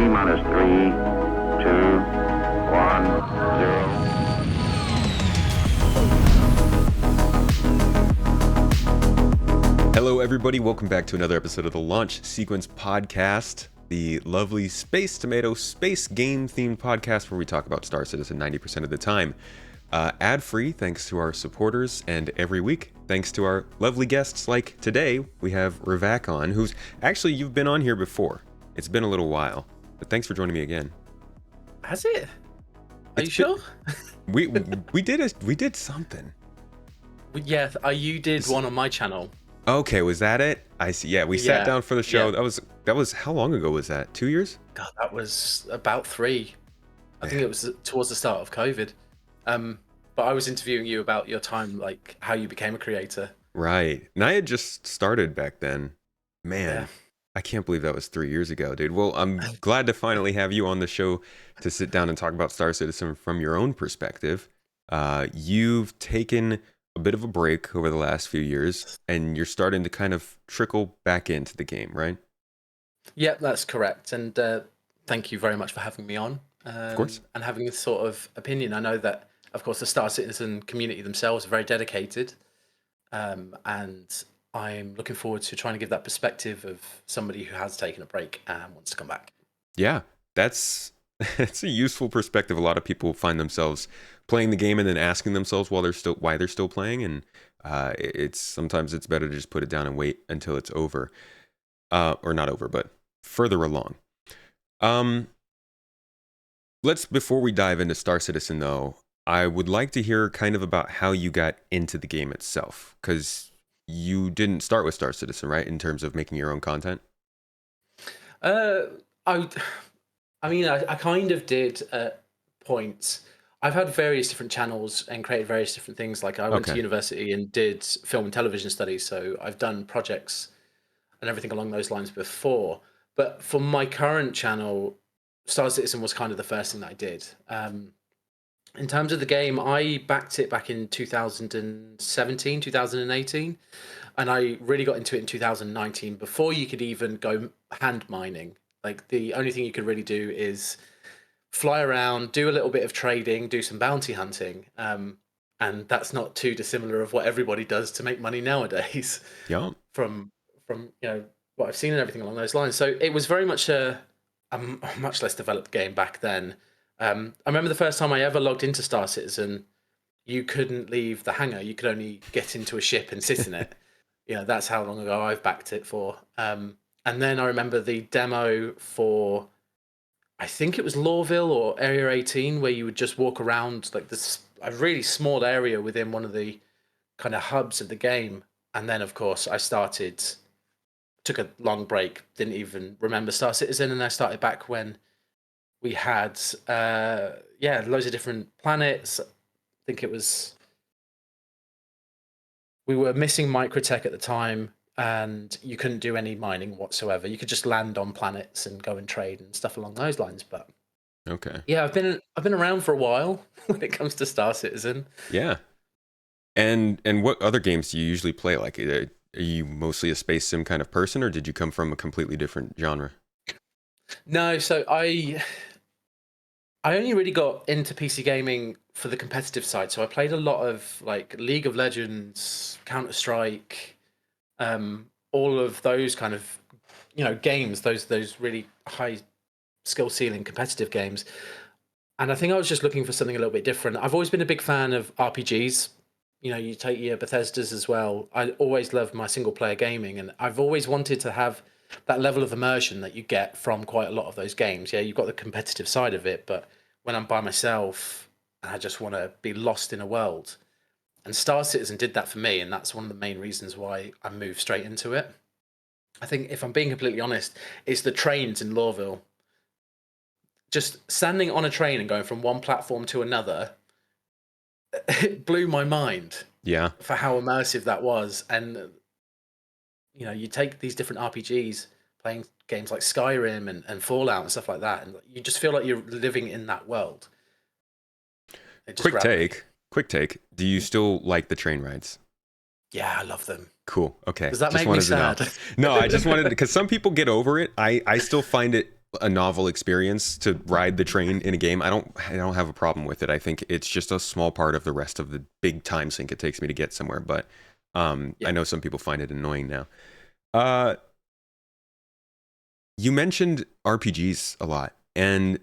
T-minus 3, 2, 1, 0. Hello, everybody. Welcome back to another episode of the Launch Sequence Podcast, the lovely Space Tomato space game-themed podcast where we talk about Star Citizen 90% of the time. Ad-free, thanks to our supporters, and every week, thanks to our lovely guests like today, we have R3vak on, who's actually, you've been on here before. It's been a little while, but thanks for joining me again. Has it? Are you sure? We did something. Yeah, you did one on my channel. Okay, was that it? I see. Yeah, we sat down for the show. Yeah. That was how long ago was that? 2 years? God, that was about 3. I think it was towards the start of COVID. But I was interviewing you about your time, like how you became a creator. Right. And I had just started back then. Man, Yeah. I can't believe that was 3 years ago, dude. Well, I'm glad to finally have you on the show to sit down and talk about Star Citizen from your own perspective. You've taken a bit of a break over the last few years, and you're starting to kind of trickle back into the game, right? Yeah, that's correct. And thank you very much for having me on. Of course. And having this sort of opinion. I know that, of course, the Star Citizen community themselves are very dedicated. And I'm looking forward to trying to give that perspective of somebody who has taken a break and wants to come back. Yeah, that's a useful perspective. A lot of people find themselves playing the game and then asking themselves why they're still playing, and sometimes it's better to just put it down and wait until it's over, or not over, but further along. Before we dive into Star Citizen though, I would like to hear kind of about how you got into the game itself, because you didn't start with Star Citizen, right? In terms of making your own content. I kind of did at points. I've had various different channels and created various different things. Like I went to university and did film and television studies, so I've done projects and everything along those lines before. But for my current channel, Star Citizen was kind of the first thing that I did. In terms of the game, I backed it back in 2017, 2018, and I really got into it in 2019 before you could even go hand mining. Like the only thing you could really do is fly around, do a little bit of trading, do some bounty hunting, and that's not too dissimilar of what everybody does to make money nowadays. Yeah. From what I've seen and everything along those lines. So it was very much a much less developed game back then. I remember the first time I ever logged into Star Citizen, you couldn't leave the hangar. You could only get into a ship and sit in it. That's how long ago I've backed it for. And then I remember the demo for, I think it was Lawville or Area 18, where you would just walk around like a really small area within one of the kind of hubs of the game. And then, of course, took a long break, didn't even remember Star Citizen, and I started back when we had loads of different planets. I think we were missing microtech at the time, and you couldn't do any mining whatsoever. You could just land on planets and go and trade and stuff along those lines. But yeah, I've been around for a while when it comes to Star Citizen. Yeah. And what other games do you usually play? Like, are you mostly a space sim kind of person, or did you come from a completely different genre? No, so I only really got into PC gaming for the competitive side. So I played a lot of like League of Legends, Counter-Strike, all of those kind of games, those really high skill ceiling competitive games. And I think I was just looking for something a little bit different. I've always been a big fan of RPGs. You take your Bethesdas as well. I always loved my single player gaming, and I've always wanted to have that level of immersion that you get from quite a lot of those games. Yeah, you've got the competitive side of it, but when I'm by myself and I just want to be lost in a world, and Star Citizen did that for me, and that's one of the main reasons why I moved straight into it. I think, if I'm being completely honest, it's the trains in Lawville. Just standing on a train and going from one platform to another, it blew my mind. Yeah. For how immersive that was. And you take these different RPGs, playing games like Skyrim and Fallout and stuff like that, and you just feel like you're living in that world. Quick take. Do you still like the train rides? Yeah, I love them. Cool. Okay. Does that make me sad? No, I just wanted to, because some people get over it. I still find it a novel experience to ride the train in a game, I don't have a problem with it. I think it's just a small part of the rest of the big time sink it takes me to get somewhere. But I know some people find it annoying now. You mentioned RPGs a lot, and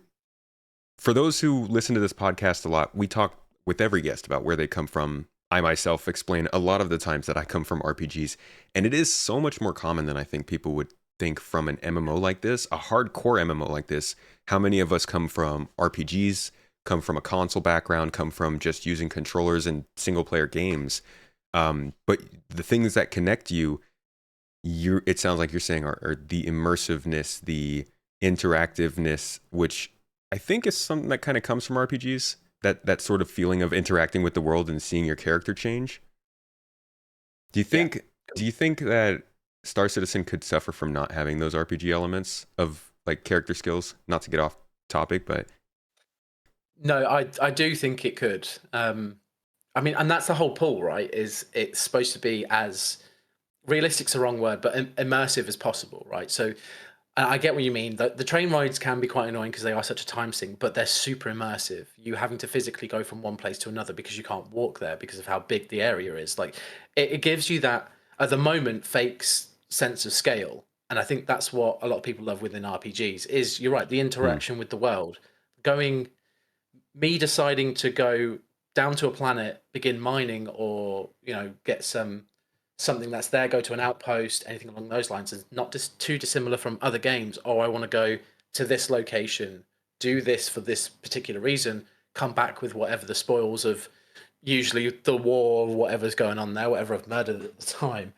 for those who listen to this podcast a lot, we talk with every guest about where they come from. I myself explain a lot of the times that I come from RPGs, and it is so much more common than I think people would think from an MMO like this, a hardcore MMO like this. How many of us come from RPGs, come from a console background, come from just using controllers in single player games? But the things that connect you, it sounds like you're saying are the immersiveness, the interactiveness, which I think is something that kind of comes from RPGs. That sort of feeling of interacting with the world and seeing your character change. Do you think that Star Citizen could suffer from not having those RPG elements of like character skills? Not to get off topic, but No, I do think it could. I mean, and that's the whole pull, right? Is it's supposed to be as realistic's the wrong word, but immersive as possible, right? So I get what you mean. The train rides can be quite annoying because they are such a time sink, but they're super immersive. You having to physically go from one place to another because you can't walk there because of how big the area is. Like it gives you that at the moment fake sense of scale, and I think that's what a lot of people love within RPGs. Is you're right, the interaction with the world, going me deciding to go down to a planet, begin mining, or get something that's there, go to an outpost, anything along those lines, is not just too dissimilar from other games. Oh, I want to go to this location, do this for this particular reason, come back with whatever the spoils of usually the war or whatever's going on there, whatever I've murdered at the time.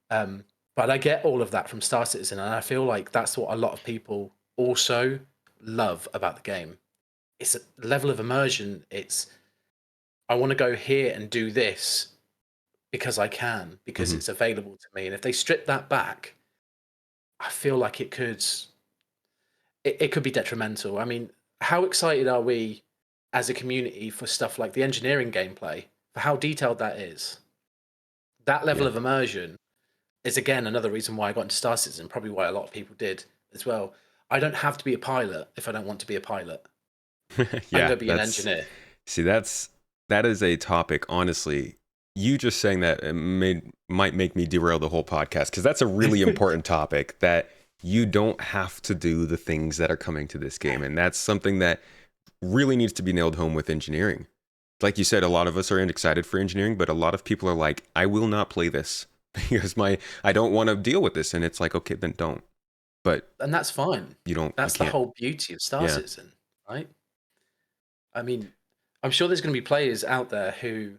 But I get all of that from Star Citizen, and I feel like that's what a lot of people also love about the game. It's a level of immersion. It's I want to go here and do this because I can, because it's available to me. And if they strip that back, I feel like it could be detrimental. I mean, how excited are we as a community for stuff like the engineering gameplay, for how detailed that is? That level yeah, of immersion is again another reason why I got into Star Citizen, probably why a lot of people did as well. I don't have to be a pilot if I don't want to be a pilot. I can yeah. go be an engineer. That is a topic. Honestly, you just saying that might make me derail the whole podcast because that's a really important topic. That you don't have to do the things that are coming to this game, and that's something that really needs to be nailed home with engineering. Like you said, a lot of us are excited for engineering, but a lot of people are like, I will not play this because I don't want to deal with this. And it's like, okay, then don't. But And that's fine. That's the can't. whole beauty of Star Yeah. Citizen, right? I mean, I'm sure there's going to be players out there who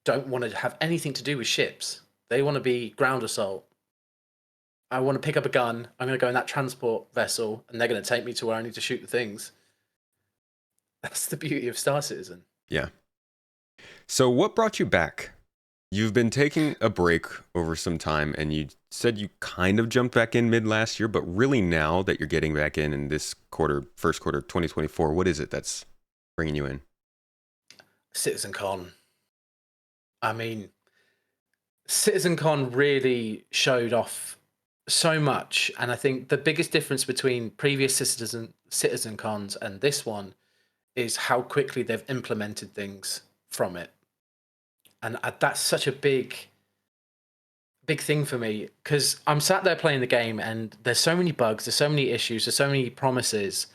don't want to have anything to do with ships. They want to be ground assault. I want to pick up a gun. I'm going to go in that transport vessel, and they're going to take me to where I need to shoot the things. That's the beauty of Star Citizen. Yeah. So what brought you back? You've been taking a break over some time, and you said you kind of jumped back in mid last year, but really now that you're getting back in this first quarter 2024, what is it that's bringing you in? CitizenCon. I mean, CitizenCon really showed off so much, and I think the biggest difference between previous CitizenCons and this one is how quickly they've implemented things from it, and that's such a big thing for me because I'm sat there playing the game, and there's so many bugs, there's so many issues, there's so many promises,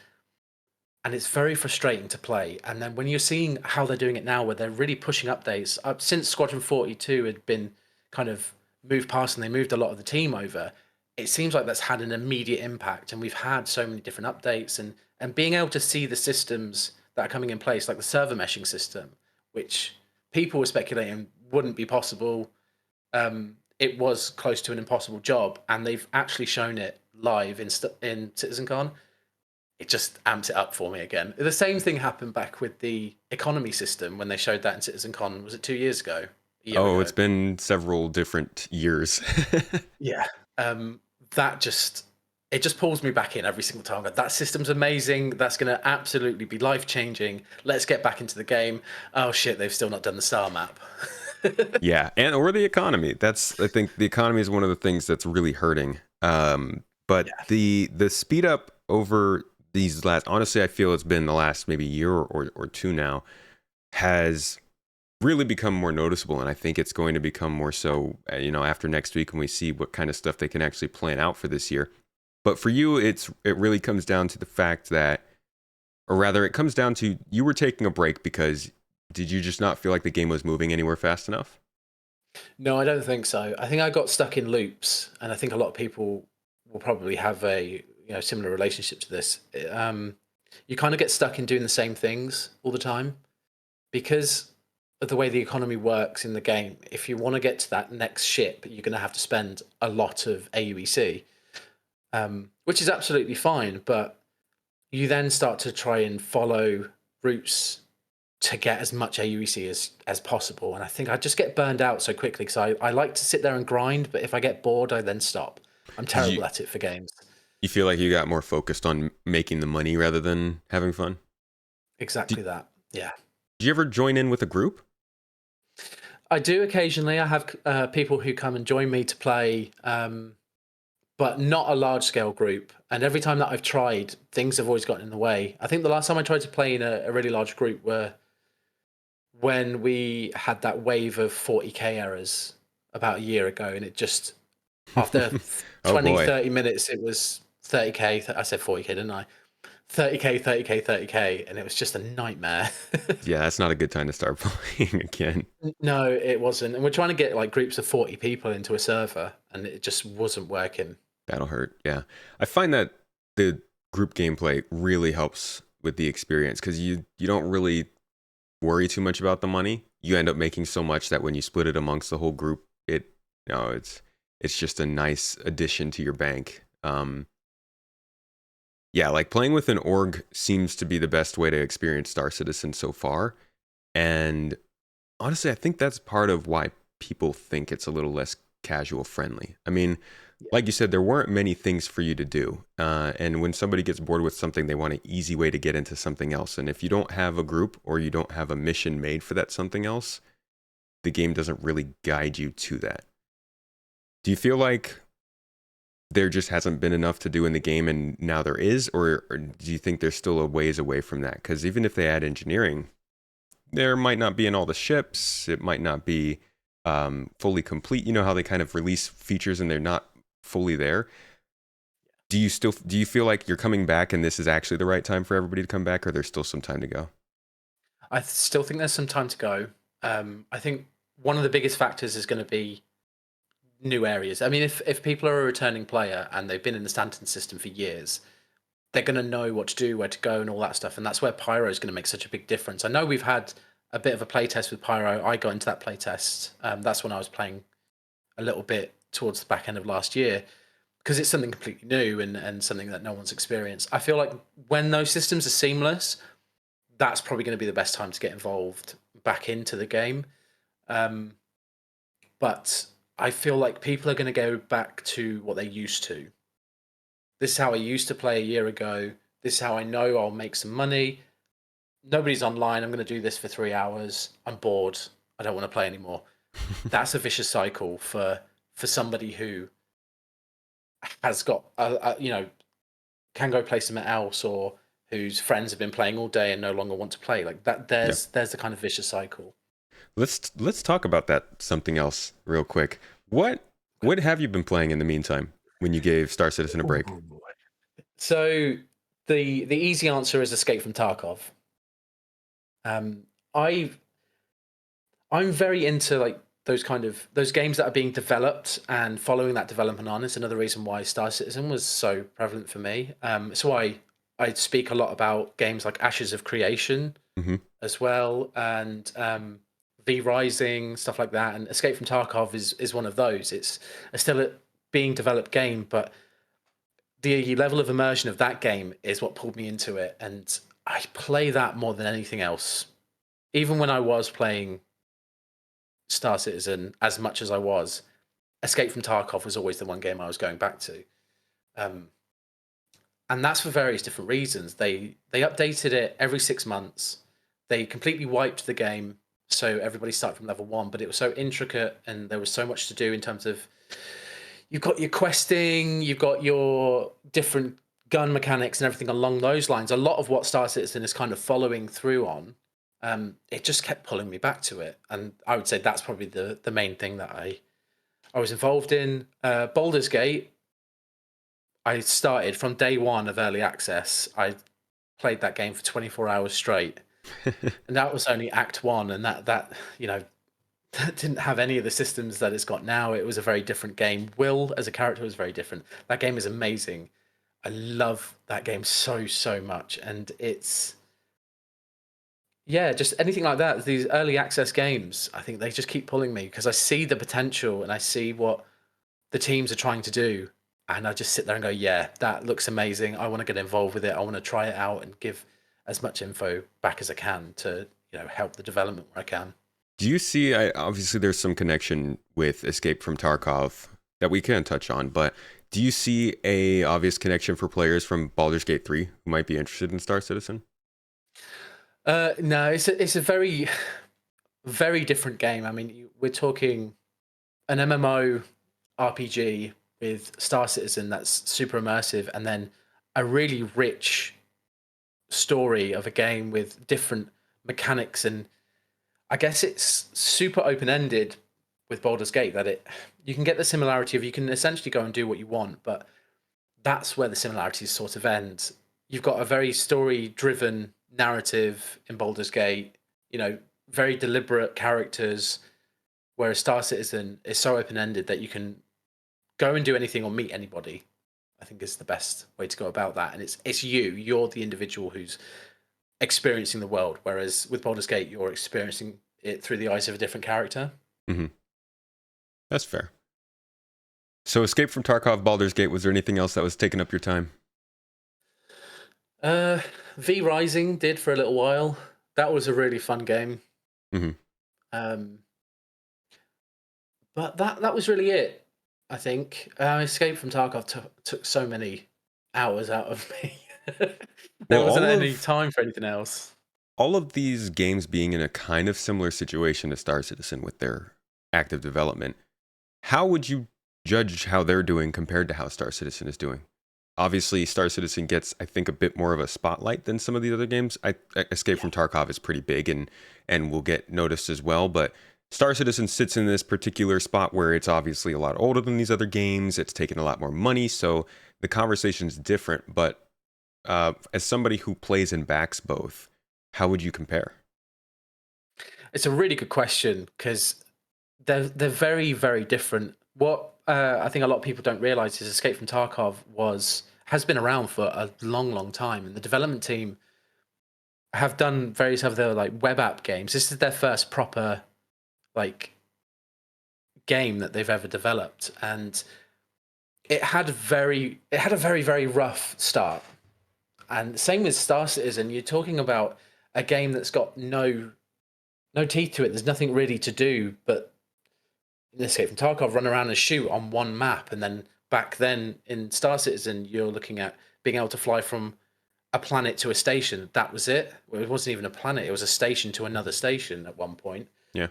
and it's very frustrating to play. And then when you're seeing how they're doing it now, where they're really pushing updates since Squadron 42 had been kind of moved past and they moved a lot of the team over, it seems like that's had an immediate impact. And we've had so many different updates, and being able to see the systems that are coming in place, like the server meshing system, which people were speculating wouldn't be possible. It was close to an impossible job, and they've actually shown it live in CitizenCon. It just amps it up for me again. The same thing happened back with the economy system when they showed that in CitizenCon. Was it 2 years ago? A year ago? It's been several different years. Yeah. That it just pulls me back in every single time. That system's amazing. That's going to absolutely be life changing. Let's get back into the game. Oh shit, they've still not done the star map. Yeah, or the economy. I think the economy is one of the things that's really hurting. But Yeah. the speed up over these last, honestly, I feel it's been the last maybe year or two now, has really become more noticeable. And I think it's going to become more so, after next week when we see what kind of stuff they can actually plan out for this year. But for you, it really comes down to the fact that, or rather, it comes down to you were taking a break because did you just not feel like the game was moving anywhere fast enough? No, I don't think so. I think I got stuck in loops, and I think a lot of people will probably have a similar relationship to this. You kind of get stuck in doing the same things all the time because of the way the economy works in the game. If you want to get to that next ship, you're going to have to spend a lot of AUEC, which is absolutely fine. But you then start to try and follow routes to get as much AUEC as possible. And I think I just get burned out so quickly because I like to sit there and grind, but if I get bored, I then stop. I'm Did terrible at it for games. you feel like you got more focused on making the money rather than having fun? Exactly that. Yeah. Do you ever join in with a group? I do occasionally. I have people who come and join me to play, but not a large scale group. And every time that I've tried, things have always gotten in the way. I think the last time I tried to play in a really large group were when we had that wave of 40k errors about a year ago, and it just after Oh 20 boy. 30 minutes it was 30k. I said 40k, didn't I? 30k, 30k, 30k, and it was just a nightmare. Yeah, that's not a good time to start playing again. No, it wasn't. And we're trying to get like groups of 40 people into a server, and it just wasn't working. That'll hurt. Yeah. I find that the group gameplay really helps with the experience because you don't really worry too much about the money. You end up making so much that when you split it amongst the whole group, it's just a nice addition to your bank. Yeah, like playing with an org seems to be the best way to experience Star Citizen so far. And honestly, I think that's part of why people think it's a little less casual friendly. I mean, like you said, there weren't many things for you to do. And when somebody gets bored with something, they want an easy way to get into something else. And if you don't have a group or you don't have a mission made for that something else, the game doesn't really guide you to that. Do you feel like there just hasn't been enough to do in the game and now there is? Or do you think there's still a ways away from that? Because even if they add engineering, there might not be in all the ships. It might not be fully complete. You know how they kind of release features and they're not fully there. Do you feel like you're coming back and this is actually the right time for everybody to come back, or there's still some time to go? I still think there's some time to go. I think one of the biggest factors is going to be new areas. I mean, if people are a returning player and they've been in the Stanton system for years, they're going to know what to do, where to go, and all that stuff. And that's where Pyro is going to make such a big difference. I know we've had a bit of a playtest with Pyro. I got into that playtest. That's when I was playing a little bit towards the back end of last year because it's something completely new and something that no one's experienced. I feel like when those systems are seamless, that's probably going to be the best time to get involved back into the game. But I feel like people are going to go back to what they used to. This is how I used to play a year ago. This is how I know I'll make some money. Nobody's online. I'm going to do this for 3 hours. I'm bored. I don't want to play anymore. That's a vicious cycle for somebody who has got can go play something else, or whose friends have been playing all day and no longer want to play. Like that, Yeah. there's the kind of vicious cycle. Let's talk about that something else real quick. What have you been playing in the meantime when you gave Star Citizen a break? Ooh. So the easy answer is Escape from Tarkov. Um, I I'm very into like those games that are being developed and following that development on. Is another reason why Star Citizen was so prevalent for me. It's why I speak a lot about games like Ashes of Creation Hmm. as well, and V Rising, stuff like that. And Escape from Tarkov is one of those. It's still a being developed game, but the level of immersion of that game is what pulled me into it, and I play that more than anything else. Even when I was playing Star Citizen as much as I was, Escape from Tarkov was always the one game I was going back to. Um, and that's for various different reasons. They updated it every 6 months. They completely wiped the game, so everybody started from level one. But it was so intricate, and there was so much to do in terms of you've got your questing, you've got your different gun mechanics and everything along those lines, a lot of what Star Citizen is kind of following through on, it just kept pulling me back to it. And I would say that's probably the main thing that I was involved in. Baldur's Gate, I started from day one of early access. I played that game for 24 hours straight. And that was only Act 1, and that that didn't have any of the systems that it's got now. It was a very different game. Will, as a character, was very different. That game is amazing. I love that game so much, and it's just anything like that. These early access games, I think they just keep pulling me because I see the potential and I see what the teams are trying to do, and I just sit there and go, yeah, that looks amazing. I want to get involved with it. I want to try it out and give as much info back as I can to help the development where I can. Do you see, obviously there's some connection with Escape from Tarkov that we can touch on, but do you see a obvious connection for players from Baldur's Gate 3 who might be interested in Star Citizen? No, it's a very, very different game. I mean, we're talking an MMO RPG with Star Citizen that's super immersive, and then a really rich story of a game with different mechanics, and I guess it's super open-ended with Baldur's Gate, that you can get the similarity of, you can essentially go and do what you want, but that's where the similarities sort of end. You've got a very story-driven narrative in Baldur's Gate, very deliberate characters, whereas Star Citizen is so open-ended that you can go and do anything or meet anybody, I think is the best way to go about that. And it's you're the individual who's experiencing the world, whereas with Baldur's Gate, you're experiencing it through the eyes of a different character. Mm-hmm. That's fair. So Escape from Tarkov, Baldur's Gate, was there anything else that was taking up your time? V Rising did for a little while. That was a really fun game. Mm-hmm. But that was really it, I think. Escape from Tarkov took so many hours out of me. There wasn't any time for anything else. All of these games being in a kind of similar situation to Star Citizen with their active development, how would you judge how they're doing compared to how Star Citizen is doing? Obviously, Star Citizen gets, I think, a bit more of a spotlight than some of the other games. Escape from Tarkov is pretty big and will get noticed as well, but Star Citizen sits in this particular spot where it's obviously a lot older than these other games. It's taken a lot more money, so the conversation's different. But as somebody who plays and backs both, how would you compare? It's a really good question because they're very, very different. What I think a lot of people don't realize is Escape from Tarkov has been around for a long time, and the development team have done various other like web app games. This is their first proper like game that they've ever developed, and it had a very rough start. And same with Star Citizen. You're talking about a game that's got no teeth to it. There's nothing really to do but in Escape from Tarkov, run around and shoot on one map. And then back then in Star Citizen, you're looking at being able to fly from a planet to a station. That was it. Well, it wasn't even a planet. It was a station to another station at one point. Yeah.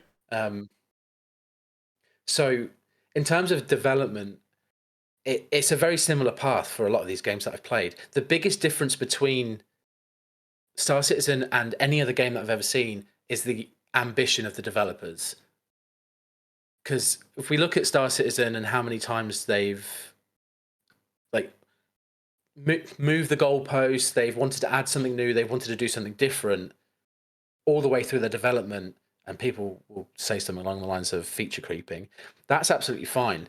So in terms of development, it's a very similar path for a lot of these games that I've played. The biggest difference between Star Citizen and any other game that I've ever seen is the ambition of the developers. Because if we look at Star Citizen and how many times they've like moved the goalposts, they've wanted to add something new, they've wanted to do something different all the way through their development, and people will say something along the lines of feature creeping. That's absolutely fine.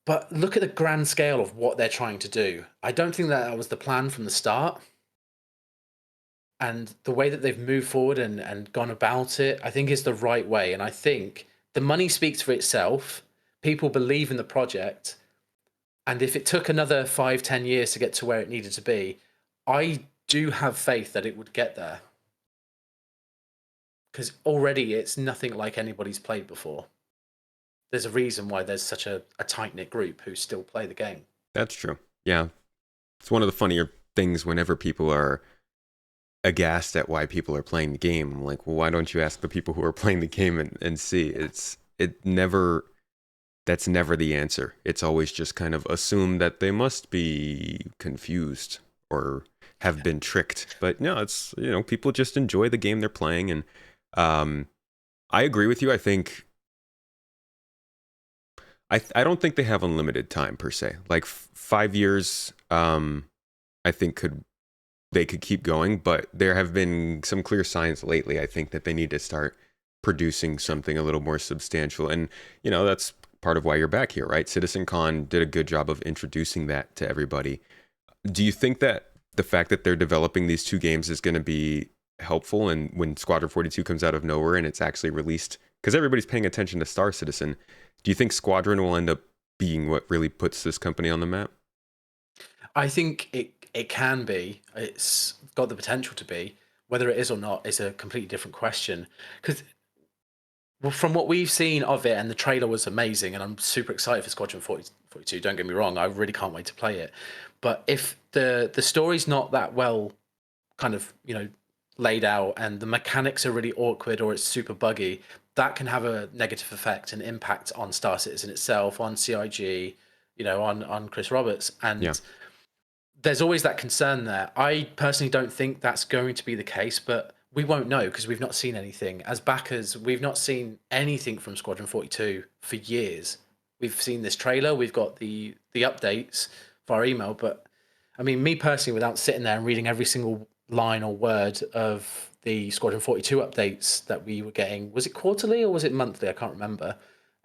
But look at the grand scale of what they're trying to do. I don't think that was the plan from the start. And the way that they've moved forward and gone about it, I think is the right way. And I think the money speaks for itself. People believe in the project. And if it took another 5-10 years to get to where it needed to be, I do have faith that it would get there. Because already it's nothing like anybody's played before. There's a reason why there's such a tight-knit group who still play the game. That's true. Yeah. It's one of the funnier things whenever people are aghast at why people are playing the game. I'm like, well, why don't you ask the people who are playing the game and see? It never that's never the answer. It's always just kind of assume that they must be confused or have been tricked. But no, it's, people just enjoy the game they're playing. And I agree with you. I think I don't think they have unlimited time per se. Like 5 years, I think they could keep going, but there have been some clear signs lately, I think, that they need to start producing something a little more substantial. And, that's part of why you're back here, right? CitizenCon did a good job of introducing that to everybody. Do you think that the fact that they're developing these two games is going to be helpful? And when Squadron 42 comes out of nowhere and it's actually released, because everybody's paying attention to Star Citizen, do you think Squadron will end up being what really puts this company on the map? I think it can be. It's got the potential to be. Whether it is or not is a completely different question. Because from what we've seen of it, and the trailer was amazing, and I'm super excited for Squadron 42. Don't get me wrong, I really can't wait to play it. But if the story's not that well kind of, laid out, and the mechanics are really awkward or it's super buggy, that can have a negative effect and impact on Star Citizen itself, on CIG, on Chris Roberts. Yeah. And there's always that concern there. I personally don't think that's going to be the case, but we won't know because we've not seen anything. As backers, we've not seen anything from Squadron 42 for years. We've seen this trailer, we've got the updates via email, but I mean, me personally, without sitting there and reading every single line or word of the Squadron 42 updates that we were getting, was it quarterly or was it monthly? I can't remember.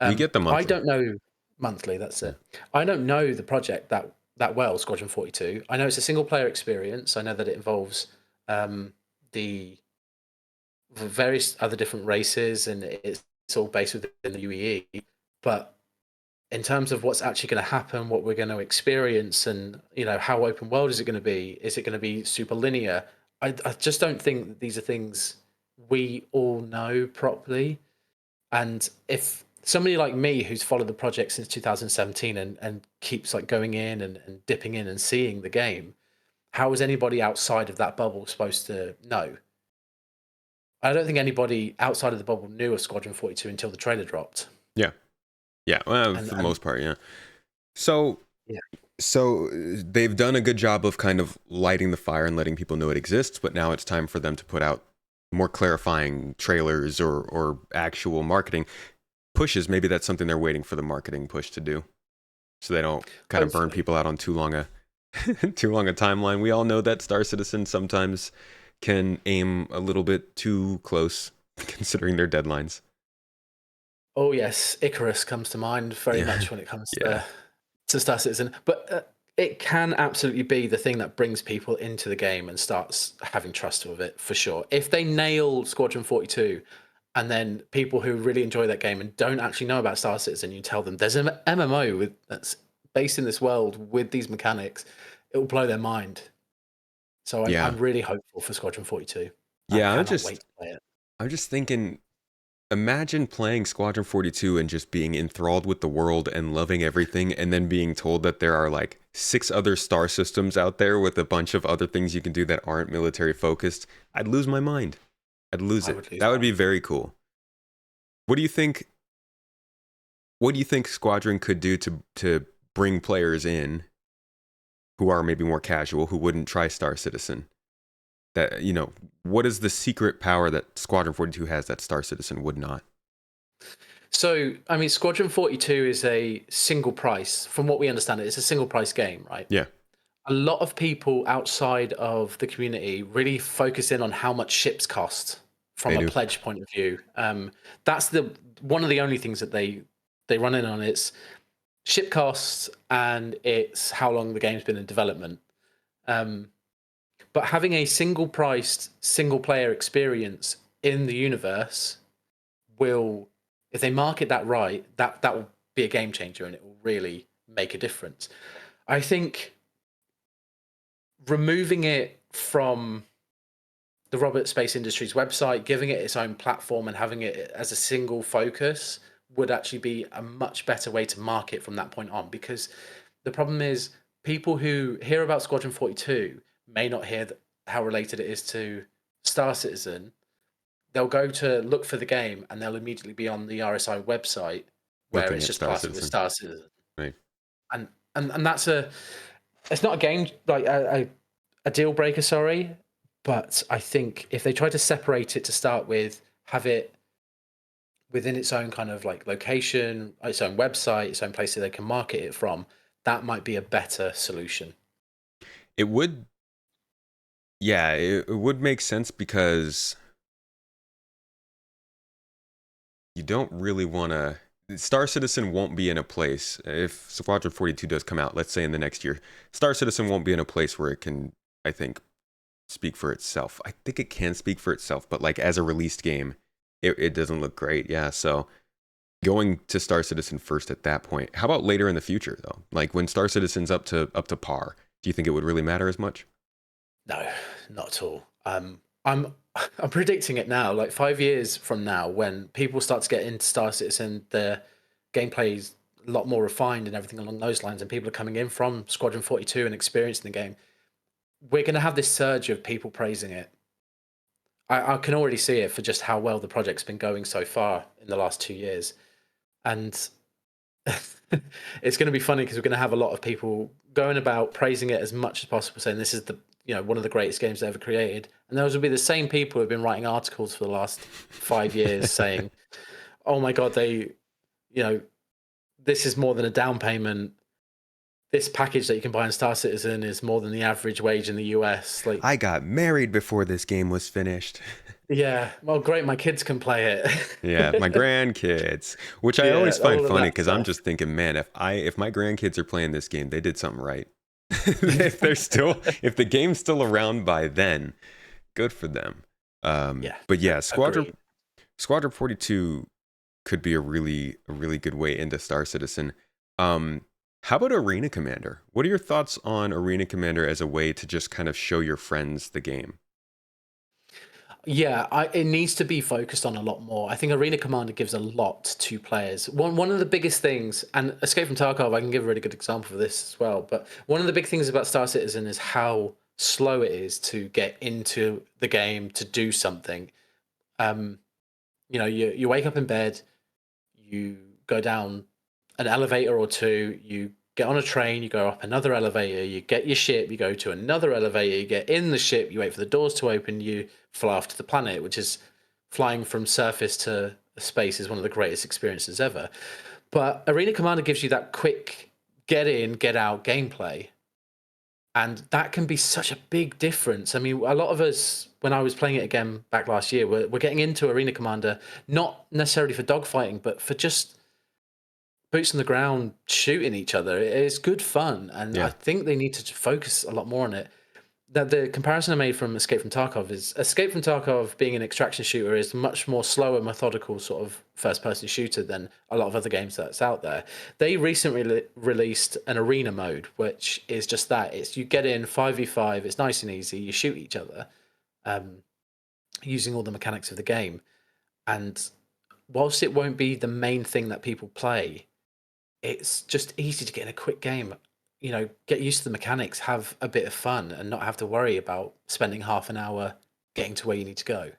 We get the I monthly. don't know. Monthly, that's it. I don't know the project that well, Squadron 42. I know it's a single player experience. I know that it involves the various other different races, and it's all based within the UEE. But in terms of what's actually going to happen, what we're going to experience, and how open world is it going to be? Is it going to be super linear? I just don't think that these are things we all know properly. And if somebody like me who's followed the project since 2017 and keeps like going in and dipping in and seeing the game, how is anybody outside of that bubble supposed to know? I don't think anybody outside of the bubble knew of Squadron 42 until the trailer dropped. Yeah. Yeah. Well, And for the and most part, yeah. So, yeah, they've done a good job of kind of lighting the fire and letting people know it exists, but now it's time for them to put out more clarifying trailers or actual marketing pushes. Maybe that's something they're waiting for the marketing push to do, so they don't kind of burn hopefully. people out on too long a too long a timeline. We all know that Star Citizen sometimes can aim a little bit too close considering their deadlines. Oh yes, Icarus comes to mind very Yeah. much when it comes Yeah. to Star Citizen. But it can absolutely be the thing that brings people into the game and starts having trust with it for sure. If they nail Squadron 42, and then people who really enjoy that game and don't actually know about Star Citizen, you tell them there's an MMO that's based in this world with these mechanics, it will blow their mind. So Yeah. I'm really hopeful for Squadron 42. I Yeah, cannot wait to play it. I'm just thinking, imagine playing Squadron 42 and just being enthralled with the world and loving everything, and then being told that there are like 6 other star systems out there with a bunch of other things you can do that aren't military focused. I'd lose my mind. I'd lose I it. would lose That would mine. be very cool. What do you think? What do you think Squadron could do to bring players in who are maybe more casual, who wouldn't try Star Citizen? That, what is the secret power that Squadron 42 has that Star Citizen would not? So, I mean, Squadron 42 is a single price. From what we understand, it's a single price game, right? Yeah, A lot of people outside of the community really focus in on how much ships cost from they a do. pledge point of view. That's the one of the only things that they run in on. It's ship costs and it's how long the game's been in development. Um, but having a single priced single player experience in the universe will, if they market that right, that will be a game changer and it will really make a difference. I think removing it from the Robert Space Industries website, giving it its own platform and having it as a single focus would actually be a much better way to market from that point on. Because the problem is, people who hear about Squadron 42 may not hear how related it is to Star Citizen. They'll go to look for the game and they'll immediately be on the RSI website where looking it's at just Star classic with Citizen. Star Citizen. Right. And that's it's not a game like a deal breaker, sorry, but I think if they try to separate it to start with, have it within its own kind of like location, its own website, its own place that they can market it from, that might be a better solution. It would, yeah, it would make sense because you don't really want to. Star Citizen won't be in a place if Squadron 42 does come out, let's say in the next year. Star Citizen won't be in a place where it can, I think, speak for itself. I think it can speak for itself, but like as a released game, it doesn't look great. Yeah, so going to Star Citizen first at that point. How about later in the future though? Like when Star Citizen's up to par, do you think it would really matter as much? No, not at all. I'm I'm predicting it now. Like 5 years from now, when people start to get into Star Citizen, the gameplay's a lot more refined and everything along those lines, and people are coming in from Squadron 42 and experiencing the game. We're going to have this surge of people praising it. I can already see it for just how well the project's been going so far in the last 2 years, and it's going to be funny because we're going to have a lot of people going about praising it as much as possible, saying this is the one of the greatest games ever created, and those will be the same people who've been writing articles for the last 5 years saying, "Oh my god, you know, this is more than a down payment. This package that you can buy in Star Citizen is more than the average wage in the US." Like, I got married before this game was finished. yeah, well, great, my kids can play Yeah, my it. grandkids, which I Yeah, always find all of funny that because I'm stuff. just thinking, man, if my grandkids are playing this game, they did something right. If the game's still around by then, good for them. Yeah, But yeah, agreed. Squadron 42 could be a really good way into Star Citizen. How about Arena Commander? What are your thoughts on Arena Commander as a way to just kind of show your friends the game? Yeah, it needs to be focused on a lot more. I think Arena Commander gives a lot to players. One of the biggest things, and Escape from Tarkov, I can give a really good example for this as well. But one of the big things about Star Citizen is how slow it is to get into the game to do something. Um, you wake up in bed, you go down an elevator or two, you get on a train, you go up another elevator, you get your ship, you go to another elevator, you get in the ship, you wait for the doors to open, you fly off to the planet, which is flying from surface to space is one of the greatest experiences ever. But Arena Commander gives you that quick get in, get out gameplay. And that can be such a big difference. I mean, a lot of us, when I was playing it again back last year, we're getting into Arena Commander, not necessarily for dogfighting, but for just boots on the ground shooting each other. It's good fun, and I Yeah. think they need to focus a lot more on it. The comparison I made from Escape from Tarkov is Escape from Tarkov being an extraction shooter is much more slower, methodical sort of first-person shooter than a lot of other games that's out there. They recently released an arena mode, which is just that. It's you get in 5v5. It's nice and easy. You shoot each other, um, using all the mechanics of the game. And whilst it won't be the main thing that people play, it's just easy to get in a quick game. Get used to the mechanics, have a bit of fun, and not have to worry about spending half an hour getting to where you need to go.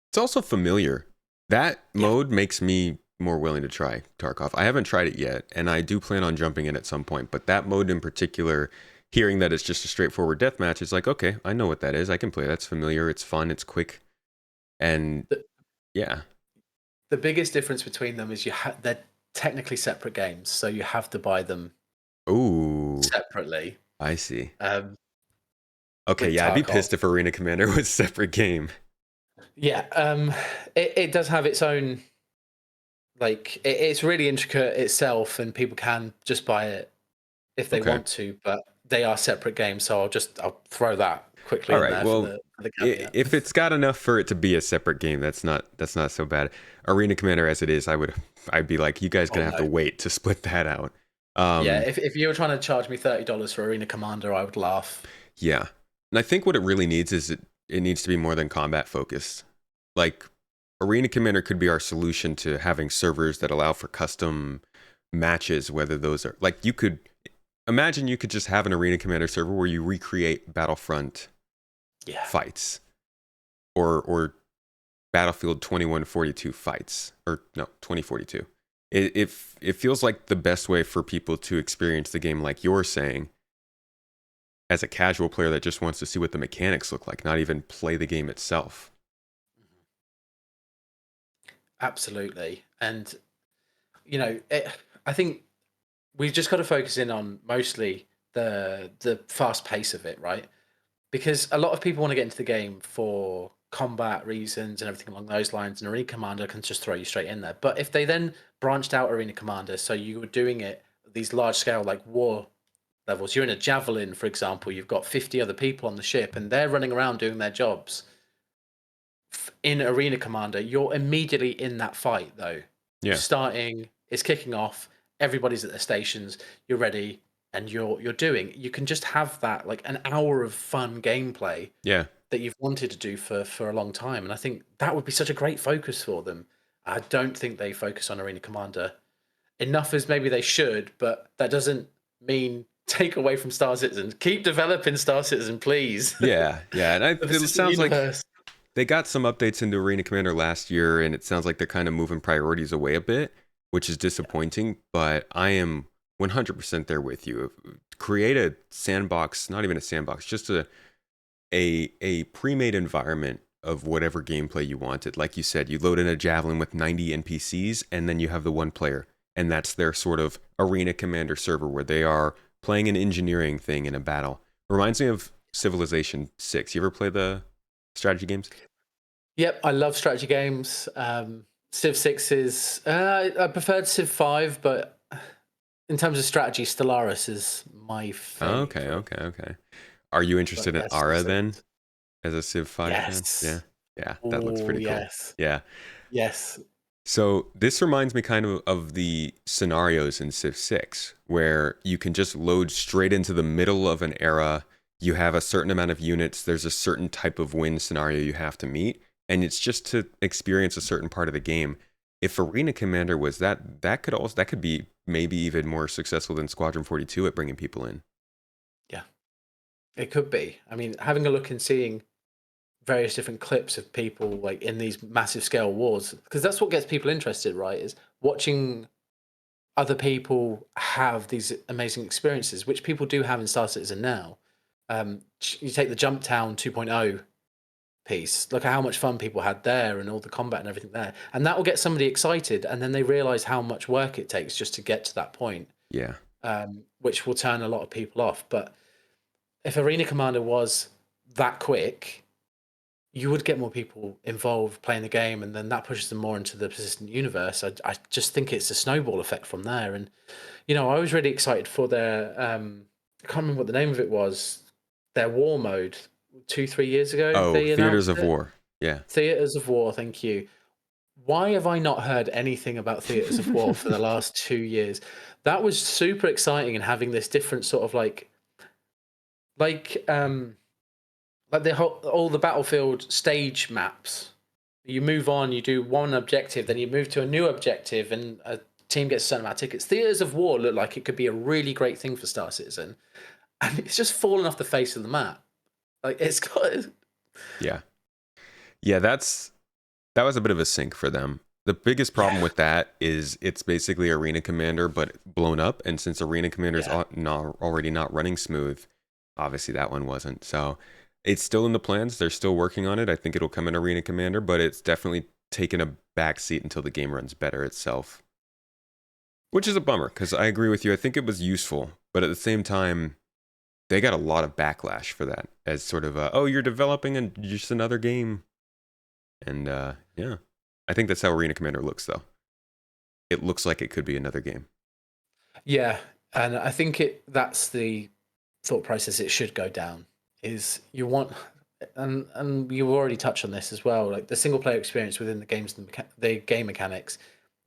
It's also familiar. That Yeah. mode makes me more willing to try Tarkov. I haven't tried it yet, and I do plan on jumping in at some point. But that mode in particular, hearing that it's just a straightforward deathmatch, is like, okay, I know what that is. I can play. That's familiar. It's fun. It's quick. And The, yeah. the biggest difference between them is they're technically separate games, so you have to buy them Ooh, separately. I see. Um, Okay, with yeah, I'd be Tarkov, pissed if Arena Commander was a separate game. yeah, it does have its own it's really intricate itself, and people can just buy it if they Okay. want to, but they are separate games. So I'll throw that quickly All in right. there for Well, the caveat. if it's got enough for it to be a separate game, that's not so bad. Arena Commander as it is, I'd be like, you guys Oh gonna have to no. wait to split that out. Yeah, Um, if you were trying to charge me $30 for Arena Commander, I would laugh. yeah. And I think what it really needs is it needs to be more than combat focused. Like Arena Commander could be our solution to having servers that allow for custom matches, whether those are like you could just have an Arena Commander server where you recreate Battlefront Yeah. fights or Battlefield 2142 fights, or no, 2042. it feels like the best way for people to experience the game, like you're saying, as a casual player that just wants to see what the mechanics look like, not even play the game itself. Absolutely. And, I think we've just got to focus in on mostly the fast pace of it, right? Because a lot of people want to get into the game for combat reasons and everything along those lines, and Arena Commander can just throw you straight in there. But if they then branched out Arena Commander, so you were doing it these large scale like war levels, you're in a javelin, for example, you've got 50 other people on the ship, and they're running around doing their jobs. In Arena Commander, you're immediately in that fight, though. You're Yeah. starting, it's kicking off, everybody's at their stations, you're ready, and you're doing. You can just have that like an hour of fun gameplay Yeah. that you've wanted to do for a long time. And I think that would be such a great focus for them. I don't think they focus on Arena Commander enough as maybe they should, but that doesn't mean take away from Star Citizen. Keep developing Star Citizen, please. Yeah. Yeah. And The it Persistent sounds like Universe. they got some updates into Arena Commander last year, and it sounds like they're kind of moving priorities away a bit, which is disappointing, but I am 100% there with you. Create a sandbox, not even a sandbox, just a pre-made environment of whatever gameplay you wanted. Like you said, you load in a javelin with 90 NPCs, and then you have the one player, and that's their sort of Arena Commander server where they are playing an engineering thing in a battle. Reminds me of Civilization 6. You ever play the strategy games? Yep, I love strategy games. Civ 6 is, I preferred Civ 5, but in terms of strategy, Stellaris is my favorite. Okay. Are you But interested in yes, Ara Civ then 6. as a Civ 5 fan? Yes. Yeah. Yeah, that looks Oh, pretty cool. yes. Yeah. Yes. So this reminds me kind of the scenarios in Civ 6 where you can just load straight into the middle of an era. You have a certain amount of units. There's a certain type of win scenario you have to meet, and it's just to experience a certain part of the game. If Arena Commander was that could be maybe even more successful than Squadron 42 at bringing people in. Yeah, it could be. I mean, having a look and seeing various different clips of people like in these massive scale wars, because that's what gets people interested, right? Is watching other people have these amazing experiences, which people do have in Star Citizen now. You take the Jump Town 2.0 piece, look at how much fun people had there and all the combat and everything there. And that will get somebody excited, and then they realize how much work it takes just to get to that point, Yeah. which will turn a lot of people off. But if Arena Commander was that quick, you would get more people involved playing the game, and then that pushes them more into the persistent universe. I just think it's a snowball effect from there. And I was really excited for their I can't remember what the name of it was, their war mode 2-3 years ago Oh, they Theaters announced of it. War. Yeah. Theaters of War, thank you. Why have I not heard anything about Theaters of War for the last 2 years? That was super exciting, and having this different sort of like the whole all the battlefield stage maps. You move on, you do one objective, then you move to a new objective, and a team gets a certain amount of tickets. Theaters of War look like it could be a really great thing for Star Citizen, and it's just fallen off the face of the map. Like it's got. Yeah. Yeah, that was a bit of a sink for them. The biggest problem Yeah, with that is it's basically Arena Commander, but blown up. And since Arena Commander is yeah, already not running smooth, obviously that one wasn't. So it's still in the plans. They're still working on it. I think it'll come in Arena Commander, but it's definitely taken a back seat until the game runs better itself, which is a bummer because I agree with you. I think it was useful, but at the same time, they got a lot of backlash for that as sort of oh, you're developing just another game. And yeah, I think that's how Arena Commander looks, though. It looks like it could be another game. yeah. And I think that's the thought process it should go down. Is you want, and you already touched on this as well, like the single player experience within the games and the game mechanics.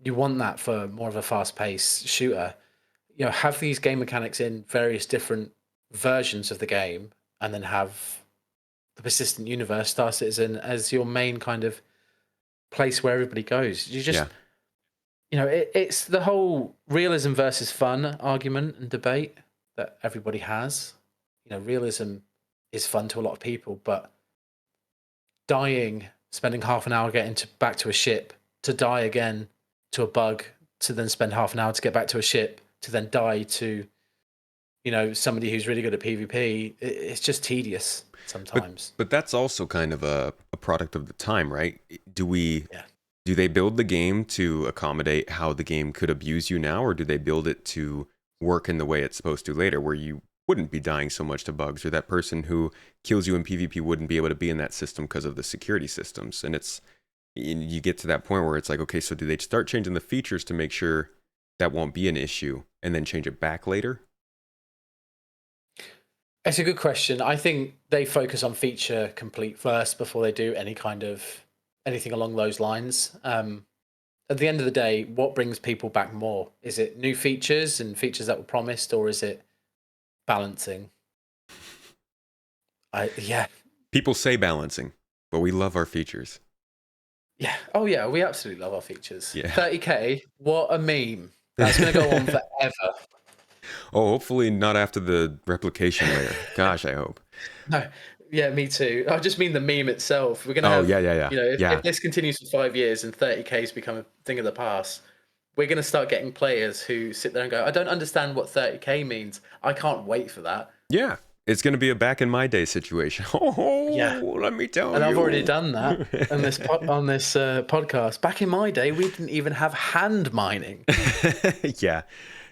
You want that for more of a fast paced shooter. Have these game mechanics in various different versions of the game, and then have the persistent universe, Star Citizen, as your main kind of place where everybody goes. You just, Yeah, it's the whole realism versus fun argument and debate that everybody has. Realism is fun to a lot of people, but dying, spending half an hour getting back to a ship, to die again to a bug to then spend half an hour to get back to a ship to then die to, somebody who's really good at PvP. It's just tedious sometimes. But that's also kind of a product of the time, right? Yeah. Do they build the game to accommodate how the game could abuse you now, or do they build it to work in the way it's supposed to later, where you wouldn't be dying so much to bugs, or that person who kills you in PvP wouldn't be able to be in that system because of the security systems? And you get to that point where it's like, okay, so do they start changing the features to make sure that won't be an issue and then change it back later? It's a good question. I think they focus on feature complete first before they do anything along those lines. At the end of the day, what brings people back more? Is it new features and features that were promised, or is it balancing? Yeah. People say balancing, but we love our features. Yeah. Oh yeah, we absolutely love our features. Yeah. 30k, what a meme. That's going to go on forever. Oh, hopefully not after the replication layer. Gosh, I hope. No, yeah, me too. I just mean the meme itself. We're gonna have, yeah. If this continues for 5 years and 30k's become a thing of the past, we're gonna start getting players who sit there and go, "I don't understand what 30k means. I can't wait for that." Yeah, it's going to be a back in my day situation. Oh, yeah. Let me tell you. And I've already done that on this podcast. Back in my day, we didn't even have hand mining. Yeah.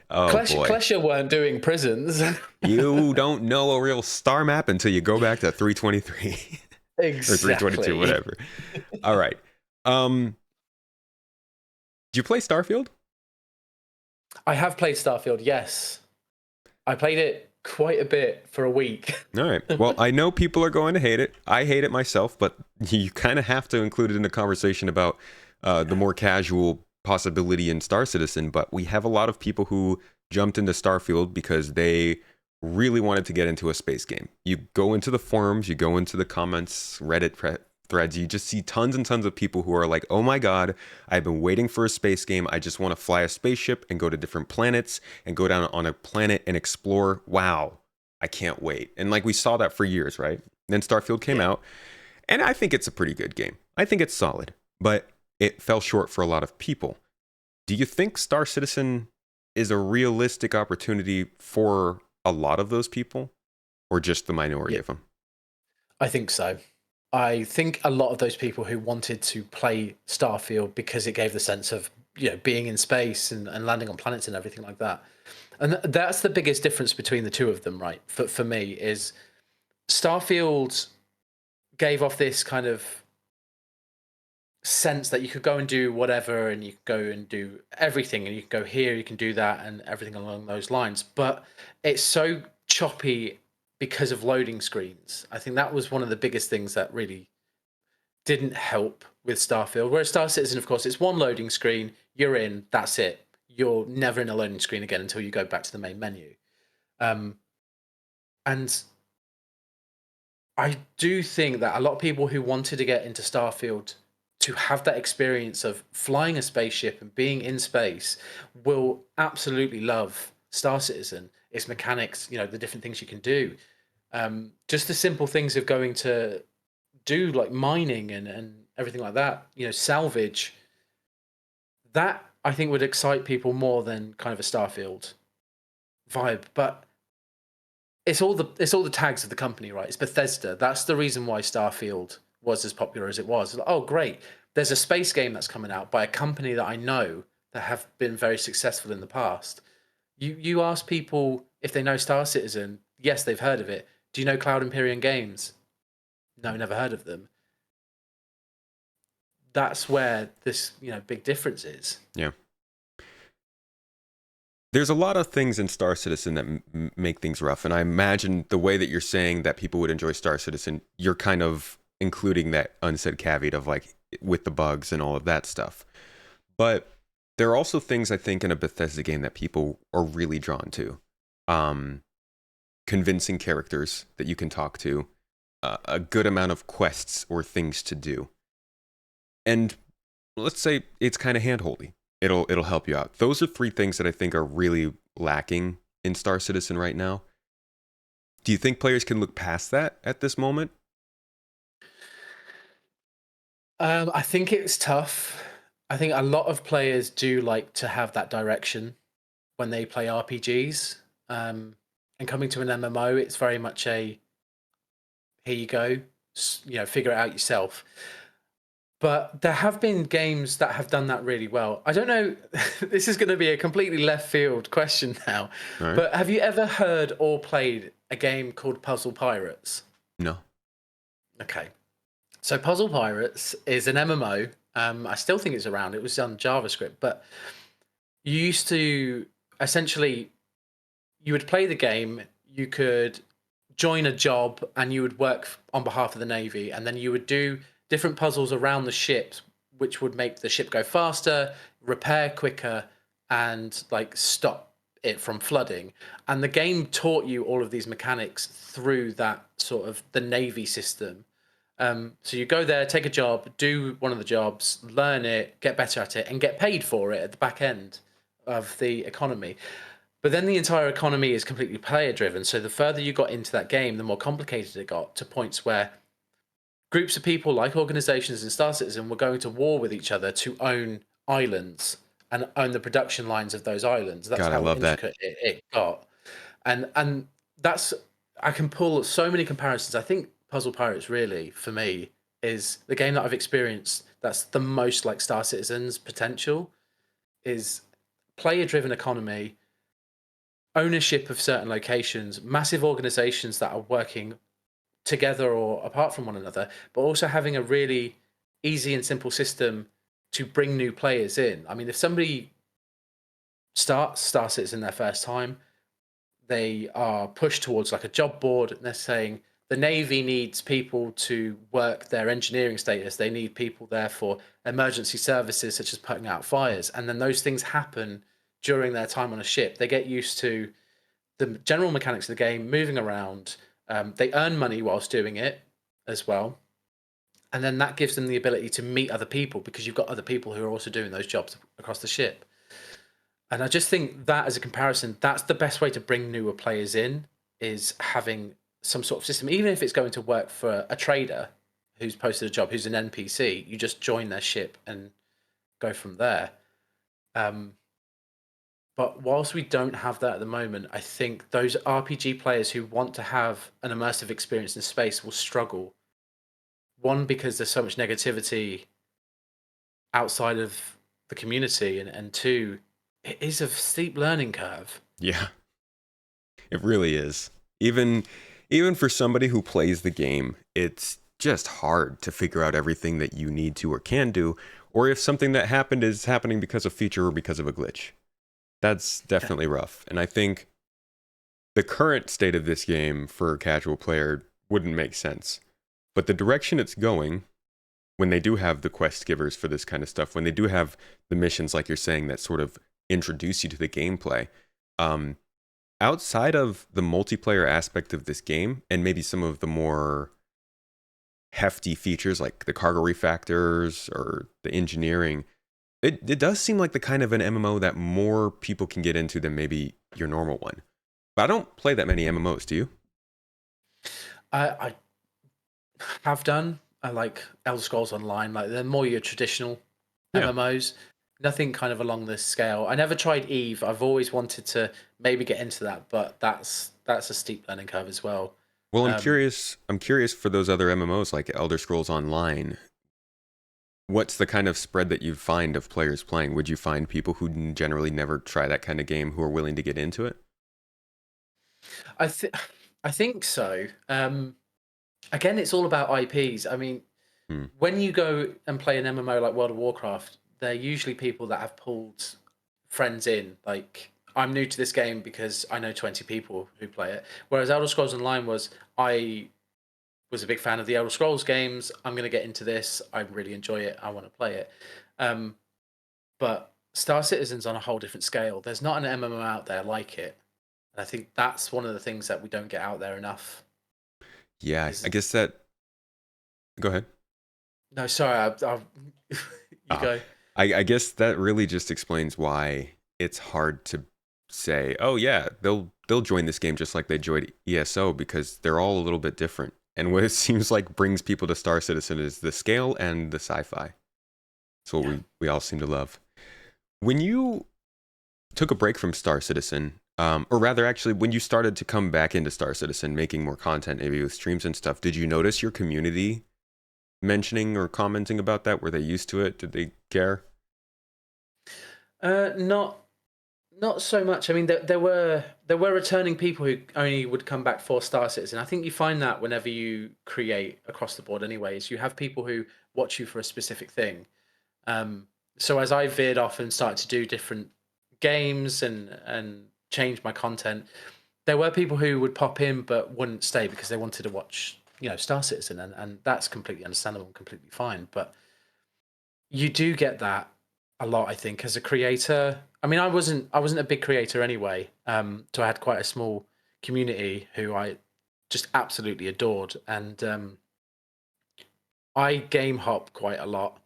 Oh, boy. Klesha weren't doing prisons. You don't know a real star map until you go back to 323. Exactly. Or 322, whatever. All right. Do you play Starfield? I have played Starfield, yes. I played it quite a bit for a week. All right. Well, I know people are going to hate it. I hate it myself, but you kind of have to include it in the conversation about the more casual possibility in Star Citizen. But we have a lot of people who jumped into Starfield because they really wanted to get into a space game. You go into the forums, you go into the comments, Reddit threads, you just see tons and tons of people who are like, oh my God, I've been waiting for a space game. I just want to fly a spaceship and go to different planets and go down on a planet and explore. Wow, I can't wait. And like we saw that for years, right? Then Starfield came out, and I think it's a pretty good game. I think it's solid, but it fell short for a lot of people. Do you think Star Citizen is a realistic opportunity for a lot of those people, or just the minority of them? I think so. I think a lot of those people who wanted to play Starfield because it gave the sense of being in space and landing on planets and everything like that. And that's the biggest difference between the two of them, right? For me, is Starfield gave off this kind of sense that you could go and do whatever, and you could go and do everything, and you can go here, you can do that, and everything along those lines. But it's so choppy because of loading screens. I think that was one of the biggest things that really didn't help with Starfield. Whereas Star Citizen, of course, it's one loading screen, you're in, that's it. You're never in a loading screen again until you go back to the main menu. And I do think that a lot of people who wanted to get into Starfield to have that experience of flying a spaceship and being in space will absolutely love Star Citizen. Its mechanics, the different things you can do. Just the simple things of going to do like mining and everything like that, salvage. That I think would excite people more than kind of a Starfield vibe. But it's all the tags of the company, right? It's Bethesda. That's the reason why Starfield was as popular as it was. Oh, great. There's a space game that's coming out by a company that I know that have been very successful in the past. You ask people if they know Star Citizen. Yes, they've heard of it. Do you know Cloud Imperium Games? No, never heard of them. That's where this, big difference is. Yeah. There's a lot of things in Star Citizen that make things rough. And I imagine the way that you're saying that people would enjoy Star Citizen, you're kind of including that unsaid caveat of like with the bugs and all of that stuff. But there are also things I think in a Bethesda game that people are really drawn to. Convincing characters that you can talk to, a good amount of quests or things to do. And let's say it's kind of handholdy. It'll help you out. Those are three things that I think are really lacking in Star Citizen right now. Do you think players can look past that at this moment? I think it's tough. I think a lot of players do like to have that direction when they play RPGs. And coming to an MMO, it's very much a here you go, figure it out yourself. But there have been games that have done that really well. I don't know, this is going to be a completely left field question now, All right. but have you ever heard or played a game called Puzzle Pirates? No. Okay. So Puzzle Pirates is an MMO. I still think it's around. It was on JavaScript, but you used to essentially you would play the game, you could join a job and you would work on behalf of the Navy, and then you would do different puzzles around the ships, which would make the ship go faster, repair quicker, and like stop it from flooding. And the game taught you all of these mechanics through that sort of the Navy system. So you go there, take a job, do one of the jobs, learn it, get better at it, and get paid for it at the back end of the economy. But then the entire economy is completely player driven. So the further you got into that game, the more complicated it got, to points where groups of people, like organizations and Star Citizen, were going to war with each other to own islands and own the production lines of those islands. That's God, I how love that. intricate it got. And that's, I can pull so many comparisons. I think Puzzle Pirates really, for me, is the game that I've experienced that's the most like Star Citizen's potential, is player driven economy, ownership of certain locations, massive organizations that are working together or apart from one another, but also having a really easy and simple system to bring new players in. I mean, if somebody starts Star Citizen their first time, they are pushed towards like a job board and they're saying the Navy needs people to work their engineering status. They need people there for emergency services such as putting out fires. And then those things happen during their time on a ship. They get used to the general mechanics of the game, moving around. They earn money whilst doing it as well. And then that gives them the ability to meet other people because you've got other people who are also doing those jobs across the ship. And I just think that as a comparison, that's the best way to bring newer players in, is having some sort of system, even if it's going to work for a trader who's posted a job, who's an NPC, you just join their ship and go from there. Um, but whilst we don't have that at the moment, I think those RPG players who want to have an immersive experience in space will struggle. One, because there's so much negativity outside of the community, and two, it is a steep learning curve. Yeah, it really is. Even for somebody who plays the game, it's just hard to figure out everything that you need to or can do, or if something that happened is happening because of feature or because of a glitch. That's definitely rough. And I think the current state of this game for a casual player wouldn't make sense. But the direction it's going, when they do have the quest givers for this kind of stuff, when they do have the missions, like you're saying, that sort of introduce you to the gameplay, outside of the multiplayer aspect of this game, and maybe some of the more hefty features like the cargo refactors or the engineering, it does seem like the kind of an MMO that more people can get into than maybe your normal one. But I don't play that many MMOs, do you? I have done. I like Elder Scrolls Online. Like they're more your traditional Yeah. MMOs. Nothing kind of along this scale. I never tried Eve. I've always wanted to maybe get into that, but that's a steep learning curve as well. Well, I'm Um, curious. I'm curious for those other MMOs like Elder Scrolls Online. What's the kind of spread that you'd find of players playing? Would you find people who generally never try that kind of game who are willing to get into it? I think I think so. Again, it's all about IPs. I mean, Hmm. when you go and play an MMO like World of Warcraft, they're usually people that have pulled friends in. Like, I'm new to this game because I know 20 people who play it. Whereas Elder Scrolls Online was, I was a big fan of the Elder Scrolls games. I'm going to get into this. I really enjoy it. I want to play it. Um, but Star Citizen's on a whole different scale. There's not an MMO out there like it. And I think that's one of the things that we don't get out there enough. Yeah, I Is guess that. Go ahead. no, sorry, you Uh, go. I guess that really just explains why it's hard to say, oh yeah, they'll join this game just like they joined ESO, because they're all a little bit different. And what it seems like brings people to Star Citizen is the scale and the sci-fi. It's what we all seem to love. When you took a break from Star Citizen, or rather, actually, when you started to come back into Star Citizen, making more content, maybe with streams and stuff, did you notice your community mentioning or commenting about that? Were they used to it? Did they care? Not so much. I mean, there were returning people who only would come back for Star Citizen. I think you find that whenever you create across the board, anyways, you have people who watch you for a specific thing. So as I veered off and started to do different games and change my content, there were people who would pop in but wouldn't stay because they wanted to watch, Star Citizen, and that's completely understandable and completely fine. But you do get that a lot, I think, as a creator. I mean, I wasn't a big creator anyway, so I had quite a small community who I just absolutely adored, and I game hop quite a lot.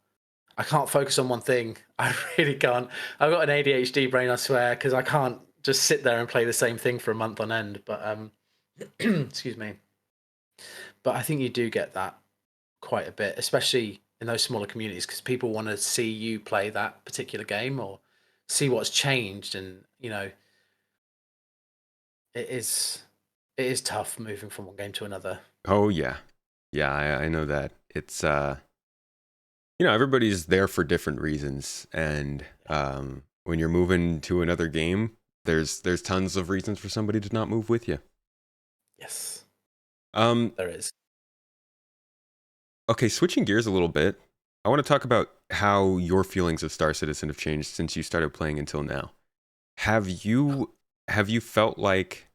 I can't focus on one thing. I really can't. I've got an ADHD brain, I swear, because I can't just sit there and play the same thing for a month on end. But excuse me. But I think you do get that quite a bit, especially in those smaller communities, because people want to see you play that particular game or see what's changed, and it is tough moving from one game to another. Oh yeah, yeah, I know that. It's everybody's there for different reasons, and when you're moving to another game, there's tons of reasons for somebody to not move with you. Yes, there is. Okay, switching gears a little bit, I want to talk about how your feelings of Star Citizen have changed since you started playing until now. Have you felt like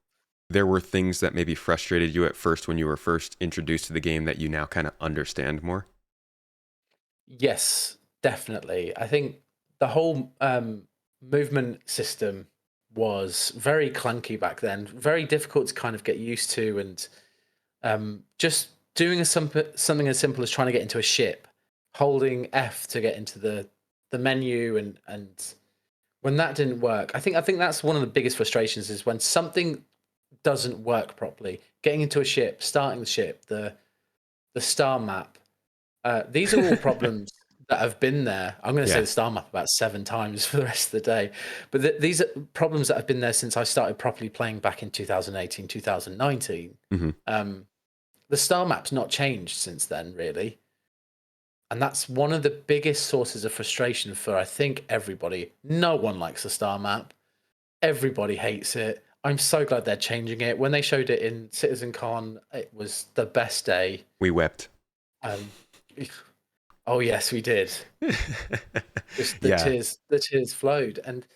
there were things that maybe frustrated you at first when you were first introduced to the game that you now kind of understand more? Yes, definitely. I think the whole movement system was very clunky back then, very difficult to kind of get used to, and just doing something as simple as trying to get into a ship, holding F to get into the menu, and when that didn't work, I think that's one of the biggest frustrations is when something doesn't work properly. Getting into a ship, starting the ship, the star map. These are all problems that have been there. I'm going to say Yeah. the star map about 7 times for the rest of the day, but these are problems that have been there since I started properly playing back in 2018, 2019. Mm-hmm. The star map's not changed since then, really. And that's one of the biggest sources of frustration for, I think, everybody. No one likes the star map. Everybody hates it. I'm so glad they're changing it. When they showed it in CitizenCon, it was the best day. We wept. Oh yes, we did. Just the tears flowed, and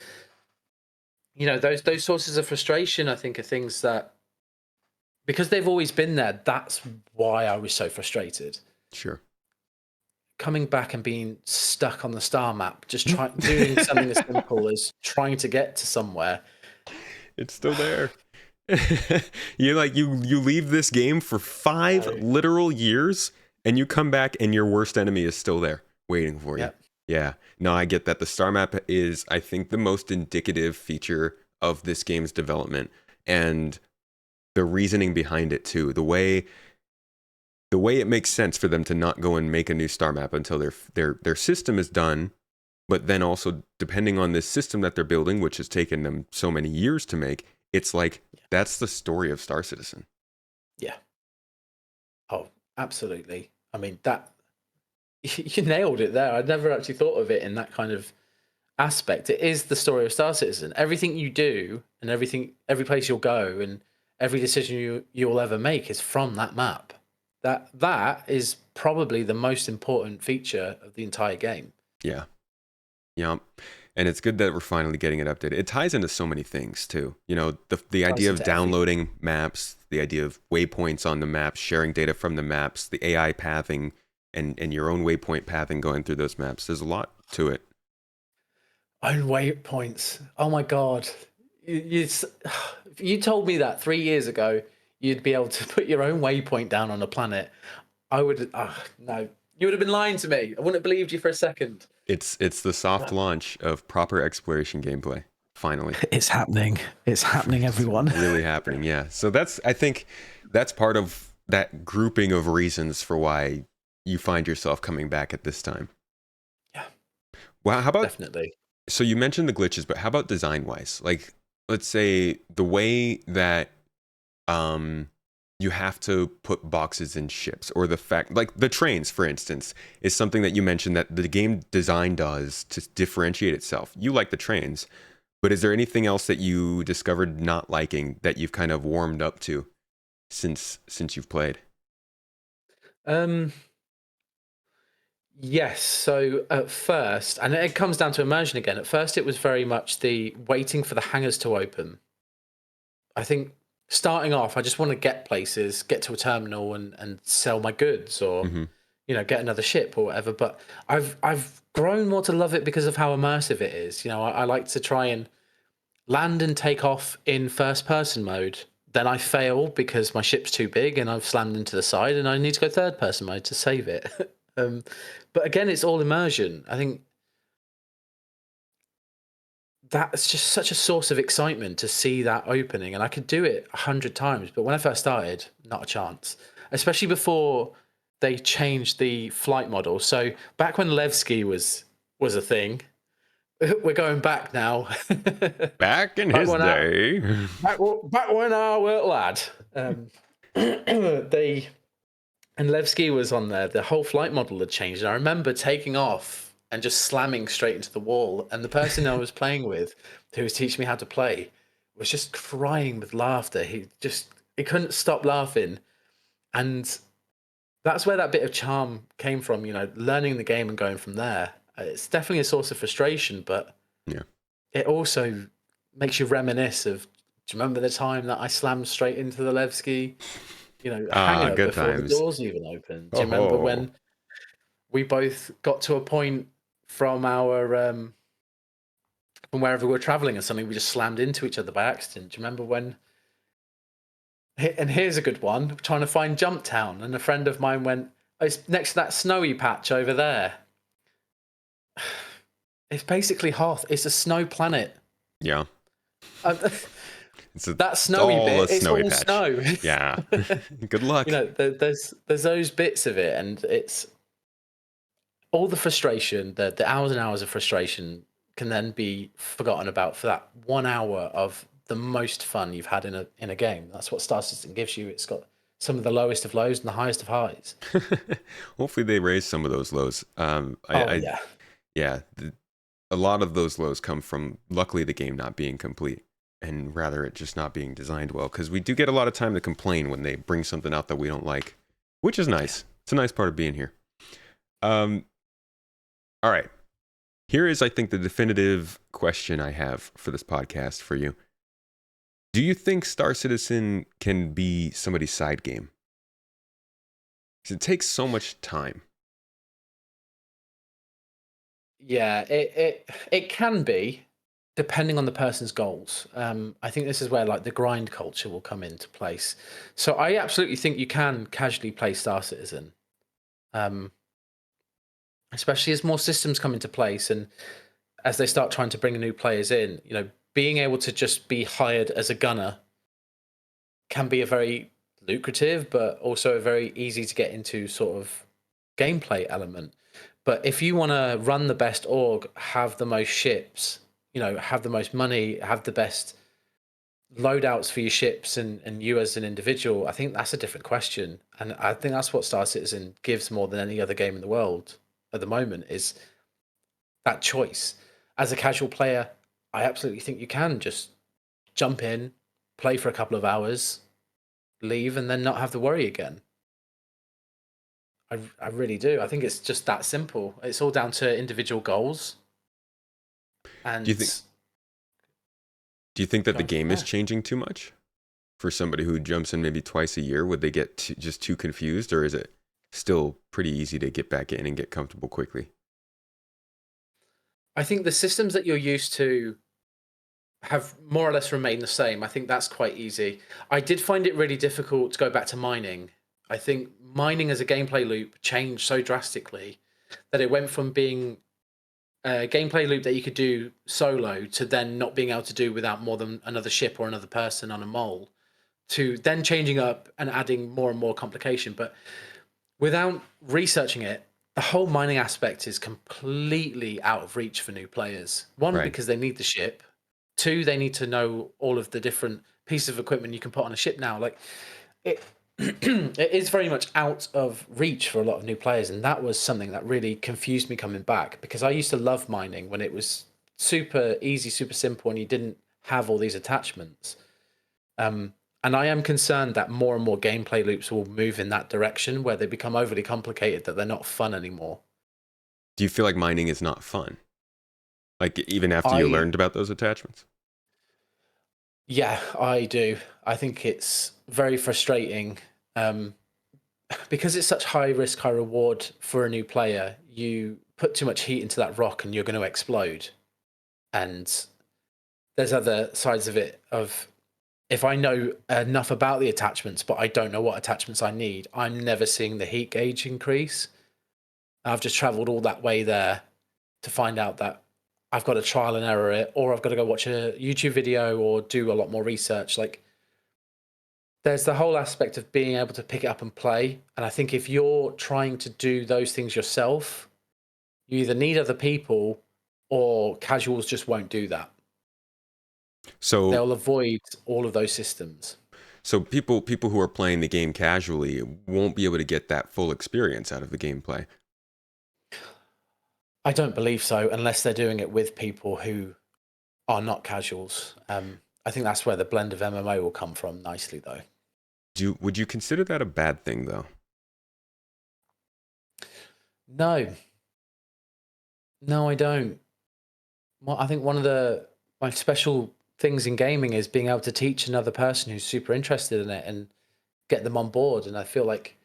those sources of frustration, I think, are things that, because they've always been there, that's why I was so frustrated. Sure. Coming back and being stuck on the star map, just doing something as simple as trying to get to somewhere. It's still there. You leave this game for 5 literal years, and you come back and your worst enemy is still there waiting for you. Yep. Yeah. No, I get that. The star map is, I think, the most indicative feature of this game's development, and the reasoning behind it too. The way it makes sense for them to not go and make a new star map until their system is done, but then also depending on this system that they're building, which has taken them so many years to make, it's like that's the story of Star Citizen. Yeah. Oh, absolutely. I mean, that you nailed it there. I'd never actually thought of it in that kind of aspect. It is the story of Star Citizen. Everything you do and every place you'll go and every decision you'll ever make is from that map. That is probably the most important feature of the entire game. Yeah. Yeah. And it's good that we're finally getting it updated. It ties into so many things too. The idea of downloading maps, the idea of waypoints on the maps, sharing data from the maps, the AI pathing, and your own waypoint pathing going through those maps. There's a lot to it. Own waypoints. Oh my God. You told me that 3 years ago, you'd be able to put your own waypoint down on a planet. I would, no, you would have been lying to me. I wouldn't have believed you for a second. It's the soft launch of proper exploration gameplay. Finally, it's happening. It's happening, everyone. It's really happening. Yeah. So I think that's part of that grouping of reasons for why you find yourself coming back at this time. Yeah. Well, how about, definitely. so you mentioned the glitches, but how about design wise? Like, let's say the way that you have to put boxes in ships, or the fact, like the trains, for instance, is something that you mentioned that the game design does to differentiate itself. You like the trains, but is there anything else that you discovered not liking that you've kind of warmed up to since you've played? Um, yes. So at first, and it comes down to immersion again. At first, it was very much the waiting for the hangars to open. I think starting off, I just want to get places, get to a terminal, and sell my goods, or Hmm. get another ship or whatever. But I've grown more to love it because of how immersive it is. I like to try and land and take off in first person mode. Then I fail because my ship's too big and I've slammed into the side, and I need to go third person mode to save it. um, but again, it's all immersion. I think that's just such a source of excitement to see that opening, and I could do it 100 times. But when I first started, not a chance. Especially before they changed the flight model. So back when Levski was a thing, we're going back now. Back in back his when I day. back when I were a lad, they and Levski was on there. The whole flight model had changed. And I remember taking off and just slamming straight into the wall. And the person I was playing with, who was teaching me how to play, was just crying with laughter. He couldn't stop laughing. And that's where that bit of charm came from, learning the game and going from there. It's definitely a source of frustration, but Yeah. it also makes you reminisce of, do you remember the time that I slammed straight into the Levski, Ah, hangar good before the times. doors even opened? Do you remember Oh, when we both got to a point from our from wherever we were traveling and something, we just slammed into each other by accident? Do you remember when? And here's a good one: trying to find Jump Town, and a friend of mine went, "Oh, it's next to that snowy patch over there." It's basically Hoth. It's a snow planet. yeah. Um, It's a, that it's snowy all a bit, it's snowy all patch. snow. Yeah. Good luck. There's those bits of it, and it's all the frustration, the hours and hours of frustration can then be forgotten about for that 1 hour of the most fun you've had in a game. That's what Star Citizen gives you. It's got some of the lowest of lows and the highest of highs. Hopefully they raise some of those lows. Oh yeah. Yeah, a lot of those lows come from luckily the game not being complete, and rather it just not being designed well. Because we do get a lot of time to complain when they bring something out that we don't like, which is nice. It's a nice part of being here. Um, all right. Here is, I think, the definitive question I have for this podcast for you. Do you think Star Citizen can be somebody's side game? Because it takes so much time. Yeah, it can be, depending on the person's goals. I think this is where like the grind culture will come into place. So I absolutely think you can casually play Star Citizen, um, especially as more systems come into place and as they start trying to bring new players in. Being able to just be hired as a gunner can be a very lucrative, but also a very easy to get into sort of gameplay element. But if you want to run the best org, have the most ships, have the most money, have the best loadouts for your ships and you as an individual, I think that's a different question. And I think that's what Star Citizen gives more than any other game in the world at the moment is that choice. As a casual player, I absolutely think you can just jump in, play for a couple of hours, leave, and then not have to worry again. I really do. I think it's just that simple. It's all down to individual goals, Do you think? and Do you think that the going from game is there. changing too much for somebody who jumps in maybe twice a year? Would they get just too confused, or is it still pretty easy to get back in and get comfortable quickly? I think the systems that you're used to have more or less remained the same. I think that's quite easy. I did find it really difficult to go back to mining. I think mining as a gameplay loop changed so drastically that it went from being a gameplay loop that you could do solo to then not being able to do without more than another ship or another person on a mole, to then changing up and adding more and more complication. But without researching it, the whole mining aspect is completely out of reach for new players. One, Right. because they need the ship. Two, they need to know all of the different pieces of equipment you can put on a ship now. Like it, it is very much out of reach for a lot of new players, and that was something that really confused me coming back because I used to love mining when it was super easy, super simple, and you didn't have all these attachments. And I am concerned that more and more gameplay loops will move in that direction where they become overly complicated, that they're not fun anymore. Do you feel like mining is not fun? Like even after you I learned about those attachments? Yeah, I do. I think it's very frustrating um, because it's such high risk, high reward for a new player. You put too much heat into that rock and you're going to explode. And there's other sides of it of if I know enough about the attachments, but I don't know what attachments I need, I'm never seeing the heat gauge increase. I've just traveled all that way there to find out that I've got to trial and error it, or I've got to go watch a YouTube video or do a lot more research. Like, there's the whole aspect of being able to pick it up and play. And I think if you're trying to do those things yourself, you either need other people or casuals just won't do that. So They'll avoid all of those systems. so people who are playing the game casually won't be able to get that full experience out of the gameplay. I don't believe so unless they're doing it with people who are not casuals. I think that's where the blend of MMO will come from nicely, though. Would you consider that a bad thing though? No, no, I don't. Well, I think one of my special things in gaming is being able to teach another person who's super interested in it and get them on board. And I feel like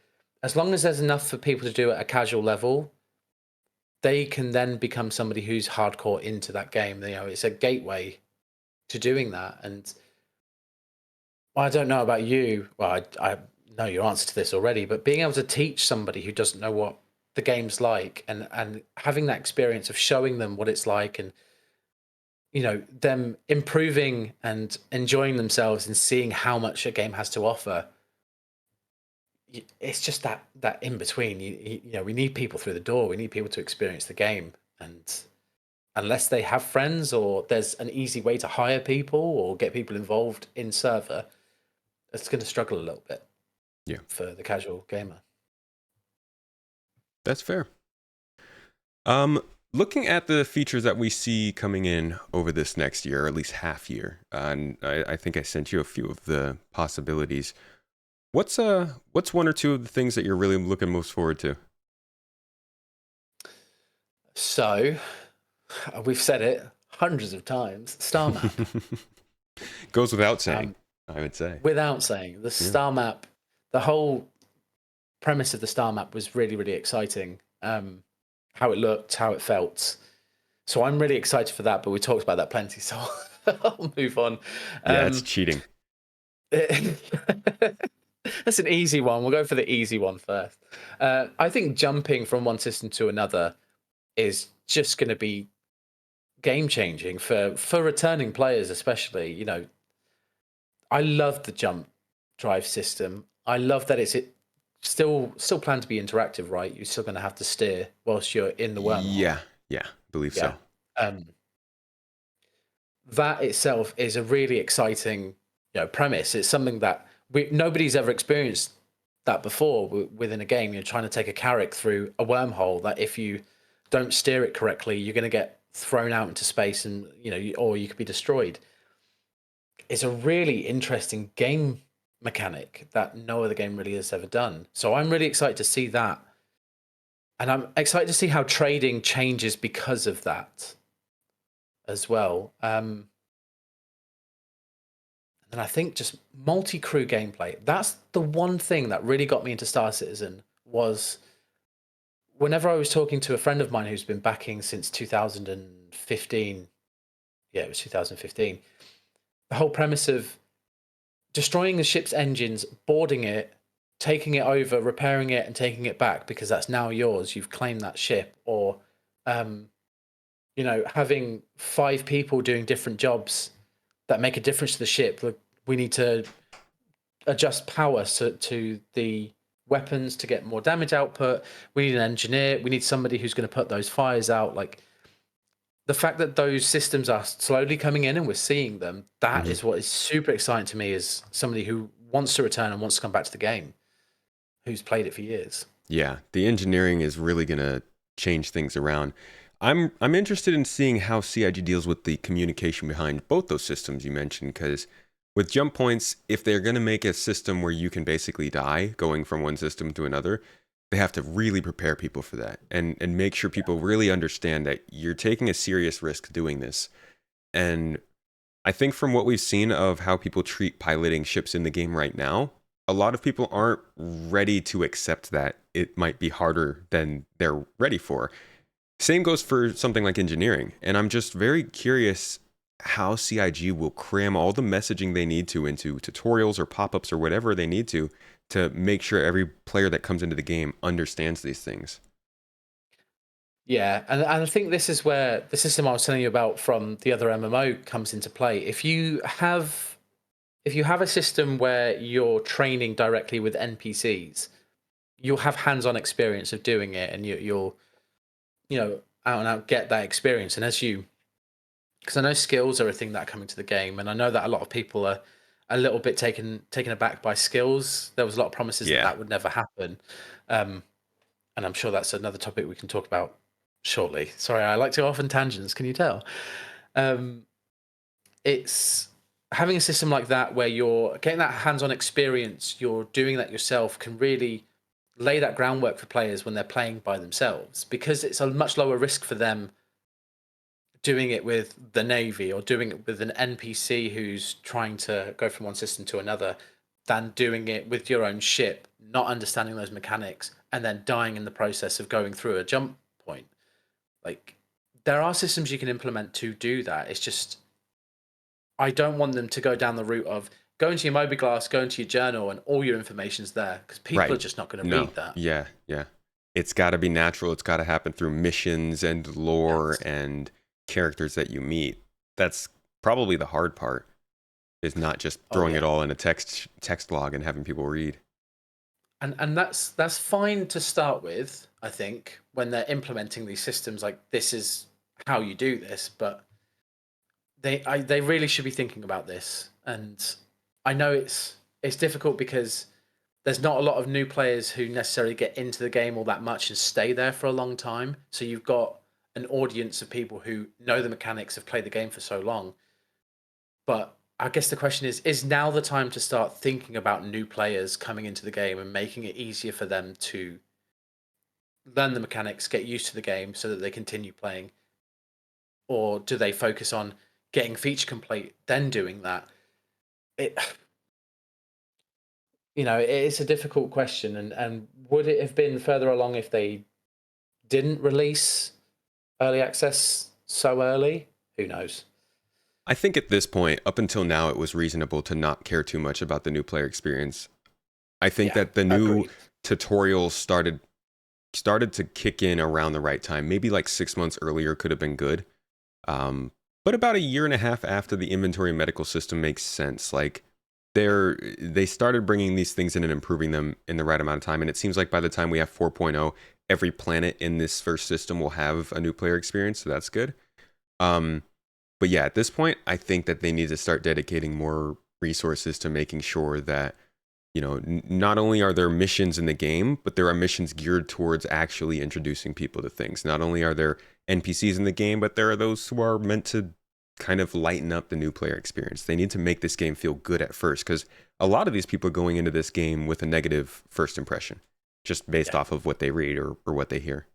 as long as there's enough for people to do it at a casual level, they can then become somebody who's hardcore into that game. You know, it's a gateway to doing that. And well, I don't know about you. Well, I know your answer to this already, but being able to teach somebody who doesn't know what the game's like and having that experience of showing them what it's like and them improving and enjoying themselves and seeing how much a game has to offer. It's just that in between. We need people through the door. We need people to experience the game, and unless they have friends or there's an easy way to hire people or get people involved in server, it's going to struggle a little bit. Yeah, For the casual gamer. that's fair. Looking at the features that we see coming in over this next year, or at least half year, and I think I sent you a few of the possibilities. What's one or two of the things that you're really looking most forward to? So, we've said it hundreds of times. Star map. Goes without saying, I would say. Without saying, the star map, the whole premise of the star map was really, really exciting. How it looked, how it felt. So I'm really excited for that, but we talked about that plenty, so I'll move on. Yeah, it's cheating. That's an easy one. We'll go for the easy one first. I think jumping from one system to another is just going to be game changing for returning players, especially. I love the jump drive system. I love that it's still planned to be interactive, right? You're still going to have to steer whilst you're in the wormhole. Yeah, believe so. That itself is a really exciting, premise. It's something that nobody's ever experienced that before within a game. You're trying to take a character through a wormhole that if you don't steer it correctly, you're going to get thrown out into space and, or you could be destroyed. It's a really interesting game mechanic that no other game really has ever done. So I'm really excited to see that. And I'm excited to see how trading changes because of that as well. And I think just multi-crew gameplay. That's the one thing that really got me into Star Citizen was whenever I was talking to a friend of mine who's been backing since 2015. Yeah, it was 2015. The whole premise of destroying the ship's engines, boarding it, taking it over, repairing it, and taking it back because that's now yours. You've claimed that ship, or having 5 people doing different jobs that make a difference to the ship. We need to adjust power to the weapons to get more damage output. We need an engineer. We need somebody who's going to put those fires out. Like, the fact that those systems are slowly coming in and we're seeing them, that Mhm. is what is super exciting to me as somebody who wants to return and wants to come back to the game, who's played it for years. Yeah, the engineering is really gonna change things around. I'm interested in seeing how CIG deals with the communication behind both those systems you mentioned, because with jump points, if they're gonna make a system where you can basically die going from one system to another, they have to really prepare people for that and make sure people really understand that you're taking a serious risk doing this. And I think from what we've seen of how people treat piloting ships in the game right now, a lot of people aren't ready to accept that it might be harder than they're ready for. Same goes for something like engineering. And I'm just very curious how CIG will cram all the messaging they need to into tutorials or pop-ups or whatever they need to make sure every player that comes into the game understands these things. Yeah, and I think this is where the system I was telling you about from the other MMO comes into play. If you have a system where you're training directly with NPCs, you'll have hands-on experience of doing it, and you'll out and out get that experience. And because I know skills are a thing that are coming to the game, and I know that a lot of people are a little bit taken aback by skills. There was a lot of promises that Yeah. that would never happen, um, and I'm sure that's another topic we can talk about shortly. Sorry, I like to go off on tangents. Can you tell? Um, it's having a system like that where you're getting that hands-on experience, you're doing that yourself, can really lay that groundwork for players when they're playing by themselves, because it's a much lower risk for them doing it with the Navy or doing it with an NPC who's trying to go from one system to another than doing it with your own ship, not understanding those mechanics, and then dying in the process of going through a jump point. Like, there are systems you can implement to do that. It's just, I don't want them to go down the route of go into your Mobiglass, go into your journal, and all your information's there, because people are Right. just not going to No. read that. Yeah. Yeah. It's got to be natural. It's got to happen through missions and lore Yes. and characters that you meet. That's probably the hard part, is not just Oh throwing it yeah. all in a text log and having people read. And that's fine to start with, I think, when they're implementing these systems, like this is how you do this, but they really should be thinking about this. And I know it's difficult because there's not a lot of new players who necessarily get into the game all that much and stay there for a long time. So you've got an audience of people who know the mechanics, have played the game for so long. But I guess the question is now the time to start thinking about new players coming into the game and making it easier for them to learn the mechanics, get used to the game so that they continue playing? Or do they focus on getting feature complete, then doing that? It, it's a difficult question. And would it have been further along if they didn't release early access so early? Who knows? I think at this point, up until now, it was reasonable to not care too much about the new player experience. I think Yeah, that the new agreed. tutorials started to kick in around the right time. Maybe like 6 months earlier could have been good. But about a year and a half after the inventory medical system makes sense. Like they started bringing these things in and improving them in the right amount of time. And it seems like by the time we have 4.0, every planet in this first system will have a new player experience. So that's good. Um, but yeah, at this point, I think that they need to start dedicating more resources to making sure that, not only are there missions in the game, but there are missions geared towards actually introducing people to things. Not only are there NPCs in the game, but there are those who are meant to kind of lighten up the new player experience. They need to make this game feel good at first, because a lot of these people are going into this game with a negative first impression, just based Yeah. off of what they read or what they hear.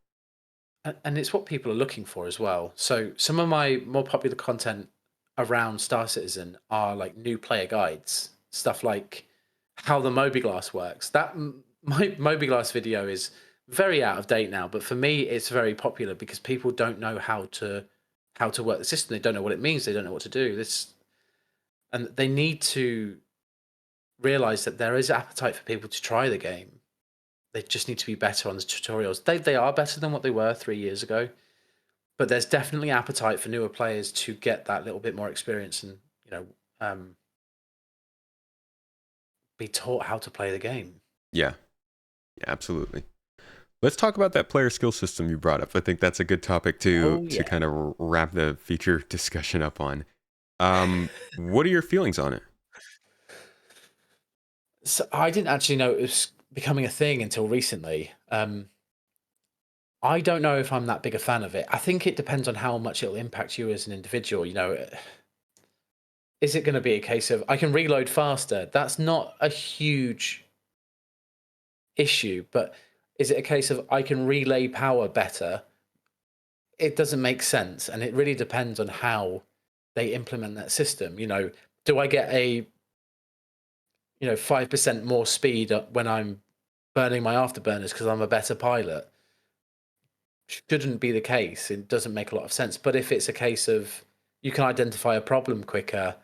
And it's what people are looking for as well. So some of my more popular content around Star Citizen are like new player guides, stuff like how the Mobiglass works. My Mobiglass video is very out of date now, but for me, it's very popular because people don't know how to work the system. They don't know what it means. They don't know what to do. And they need to realize that there is appetite for people to try the game. They just need to be better on the tutorials. They are better than what they were 3 years ago, but there's definitely appetite for newer players to get that little bit more experience and um, be taught how to play the game. Yeah. Absolutely. Let's talk about that player skill system you brought up. I think that's a good topic Oh to yeah. kind of wrap the feature discussion up on. What are your feelings on it? So I didn't actually know it was becoming a thing until recently. I don't know if I'm that big a fan of it. I think it depends on how much it'll impact you as an individual. Is it going to be a case of I can reload faster? That's not a huge issue, but is it a case of I can relay power better? It doesn't make sense, and it really depends on how they implement that system. Do I get a 5% more speed when I'm burning my afterburners because I'm a better pilot? Shouldn't be the case. It doesn't make a lot of sense. But if it's a case of you can identify a problem quicker,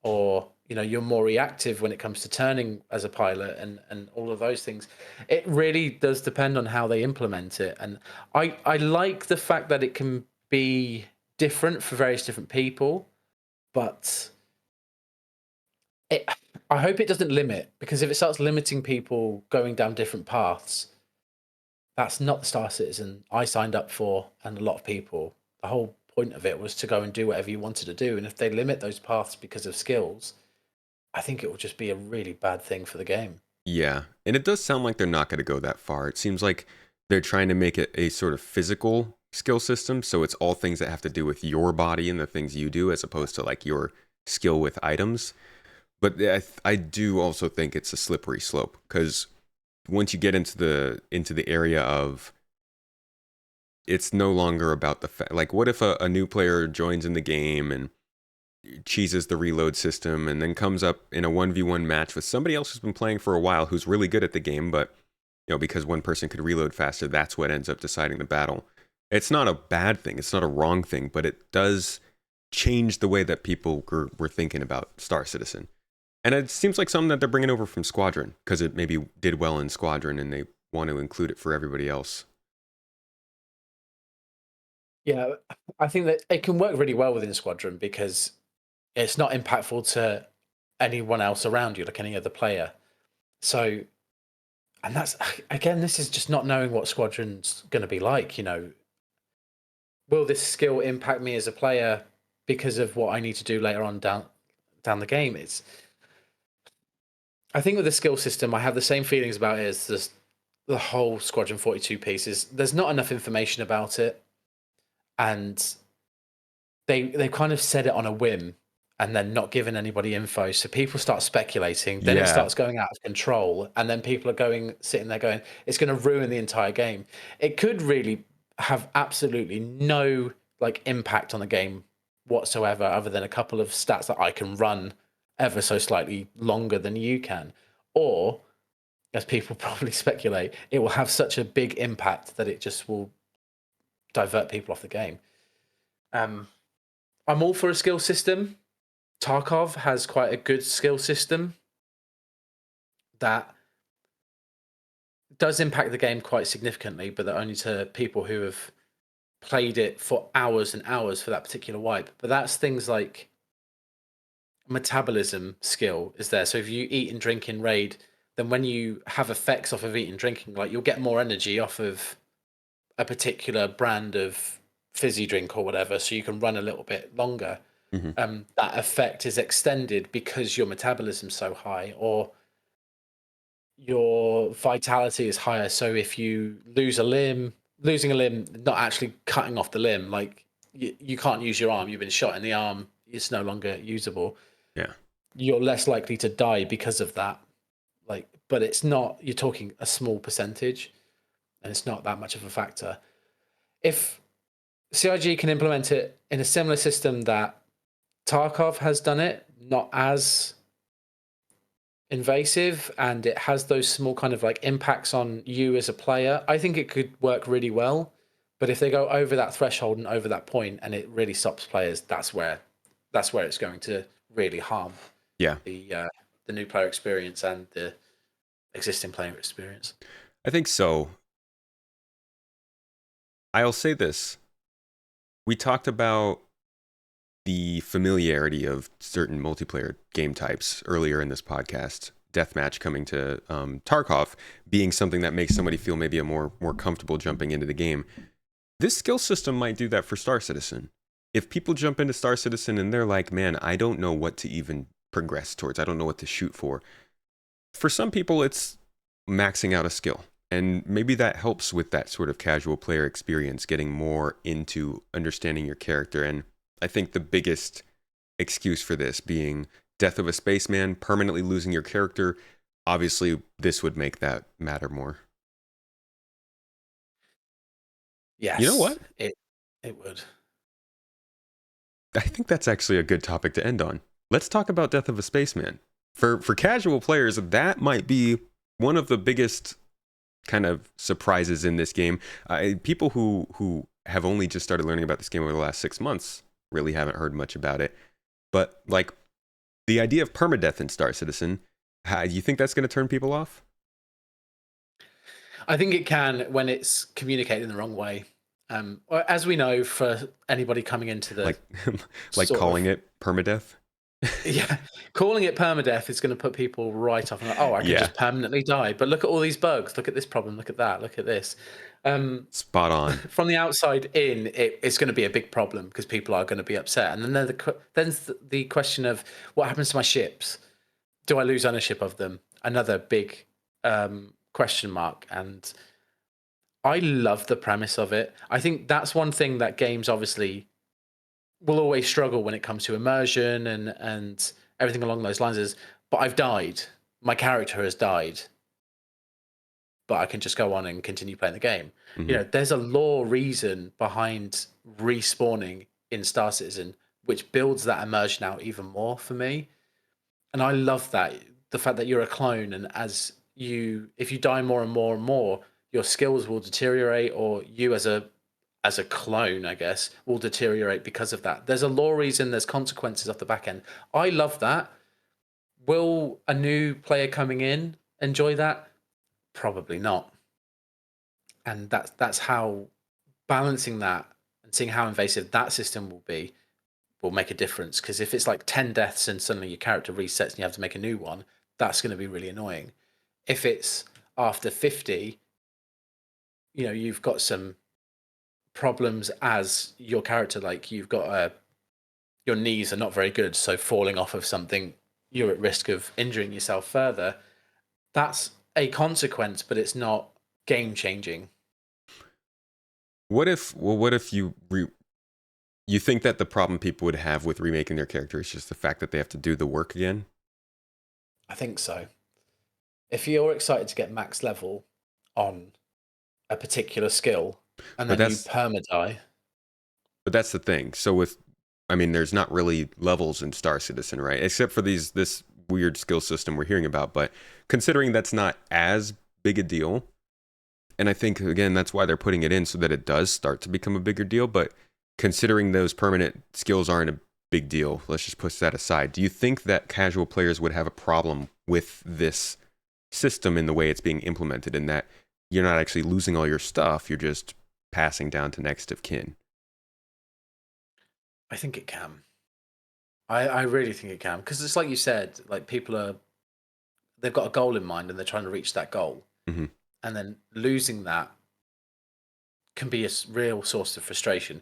or you're more reactive when it comes to turning as a pilot, and all of those things, it really does depend on how they implement it. And I like the fact that it can be different for various different people, but it, I hope it doesn't limit, because if it starts limiting people going down different paths, that's not the Star Citizen I signed up for, and a lot of people. The whole point of it was to go and do whatever you wanted to do, and if they limit those paths because of skills, I think it will just be a really bad thing for the game. Yeah, and it does sound like they're not going to go that far. It seems like they're trying to make it a sort of physical skill system, so it's all things that have to do with your body and the things you do, as opposed to like your skill with items. But I do also think it's a slippery slope, because once you get into the area of, it's no longer about the like, what if a new player joins in the game and cheeses the reload system and then comes up in a 1v1 match with somebody else who's been playing for a while, who's really good at the game, but because one person could reload faster, that's what ends up deciding the battle. It's not a bad thing, it's not a wrong thing, but it does change the way that people were thinking about Star Citizen. And it seems like something that they're bringing over from Squadron, because it maybe did well in Squadron and they want to include it for everybody else. Yeah, I think that it can work really well within Squadron because it's not impactful to anyone else around you, like any other player. So, and that's, again, this is just not knowing what Squadron's going to be like. Will this skill impact me as a player because of what I need to do later on down the game? I think with the skill system, I have the same feelings about it as the whole Squadron 42 piece. There's not enough information about it, and they kind of said it on a whim and then not giving anybody info. So people start speculating, then it Yeah. starts going out of control, and then people are sitting there going, it's going to ruin the entire game. It could really have absolutely no like impact on the game whatsoever, other than a couple of stats that I can run ever so slightly longer than you can. Or, as people probably speculate, it will have such a big impact that it just will divert people off the game. Um, I'm all for a skill system. Tarkov has quite a good skill system that does impact the game quite significantly, but they're only to people who have played it for hours and hours for that particular wipe. But that's things like metabolism skill is there. So if you eat and drink in raid, then when you have effects off of eating and drinking, like you'll get more energy off of a particular brand of fizzy drink or whatever, so you can run a little bit longer. Hmm. That effect is extended because your metabolism's so high, or your vitality is higher. So if you losing a limb, not actually cutting off the limb, like you can't use your arm, you've been shot in the arm, it's no longer usable. Yeah. You're less likely to die because of that. Like, but it's not, you're talking a small percentage, and it's not that much of a factor. If CIG can implement it in a similar system that Tarkov has done it, not as invasive, and it has those small kind of like impacts on you as a player, I think it could work really well. But if they go over that threshold and over that point and it really stops players, that's where it's going to really harm Yeah. the new player experience and the existing player experience. I think so. I'll say this. We talked about the familiarity of certain multiplayer game types earlier in this podcast. deathmatch coming to Tarkov being something that makes somebody feel maybe more comfortable jumping into the game. This skill system might do that for Star Citizen. If people jump into Star Citizen and they're like, man, I don't know what to even progress towards, I don't know what to shoot for. For some people, it's maxing out a skill. And maybe that helps with that sort of casual player experience, getting more into understanding your character. And I think the biggest excuse for this being death of a spaceman, permanently losing your character. Obviously, this would make that matter more. Yes. You know what? It would. I think that's actually a good topic to end on. Let's talk about Death of a Spaceman. For casual players, that might be one of the biggest kind of surprises in this game. People who have only just started learning about this game over the last 6 months really haven't heard much about it. But like the idea of permadeath in Star Citizen, do you think that's going to turn people off? I think it can when it's communicated in the wrong way. As we know, for anybody coming into the like calling it permadeath. Yeah, calling it permadeath is going to put people right off. And like, oh, I can Yeah. just permanently die. But look at all these bugs. Look at this problem. Look at that. Look at this. Spot on. From the outside in, it's going to be a big problem because people are going to be upset. And then there's the question of what happens to my ships? Do I lose ownership of them? Another big question mark. And I love the premise of it. I think that's one thing that games obviously will always struggle when it comes to immersion and everything along those lines is, but I've died. My character has died. But I can just go on and continue playing the game. Mm-hmm. You know, there's a lore reason behind respawning in Star Citizen, which builds that immersion out even more for me. And I love that. The fact that you're a clone and if you die more and more and more, your skills will deteriorate, or you as a clone, I guess, will deteriorate because of that. There's a lore reason, there's consequences off the back end. I love that. Will a new player coming in enjoy that? Probably not. And that's how balancing that and seeing how invasive that system will make a difference. Because if it's like 10 deaths and suddenly your character resets and you have to make a new one, that's going to be really annoying. If it's after 50, you've got some problems as your character, like you've got your knees are not very good, so falling off of something, you're at risk of injuring yourself further. That's a consequence, but it's not game changing. What if you you think that the problem people would have with remaking their character is just the fact that they have to do the work again? I think so. If you're excited to get max level on a particular skill and then you perma die. But that's the thing. So there's not really levels in Star Citizen, right? Except for this weird skill system we're hearing about. But considering that's not as big a deal, and I think, again, that's why they're putting it in so that it does start to become a bigger deal. But considering those permanent skills aren't a big deal, let's just push that aside. Do you think that casual players would have a problem with this system in the way it's being implemented, in that you're not actually losing all your stuff, you're just passing down to next of kin? I think it can. I really think it can. Because it's like you said, like they've got a goal in mind and they're trying to reach that goal. Mm-hmm. And then losing that can be a real source of frustration.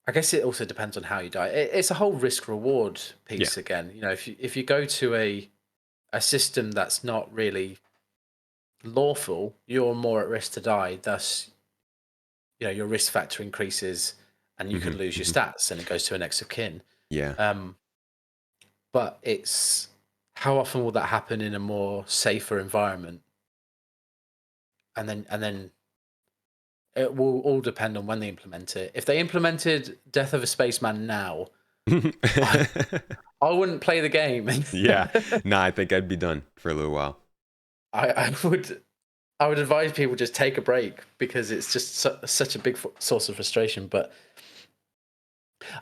I guess it also depends on how you die. It's a whole risk reward piece again. If you go to a system that's not really lawful, you're more at risk to die. Thus, your risk factor increases, and you can lose your stats, and it goes to a next of kin. Yeah. But it's how often will that happen in a more safer environment? And then it will all depend on when they implement it. If they implemented Death of a Spaceman now, I wouldn't play the game. Yeah. Nah, I think I'd be done for a little while. I would advise people just take a break, because it's just such a big source of frustration. But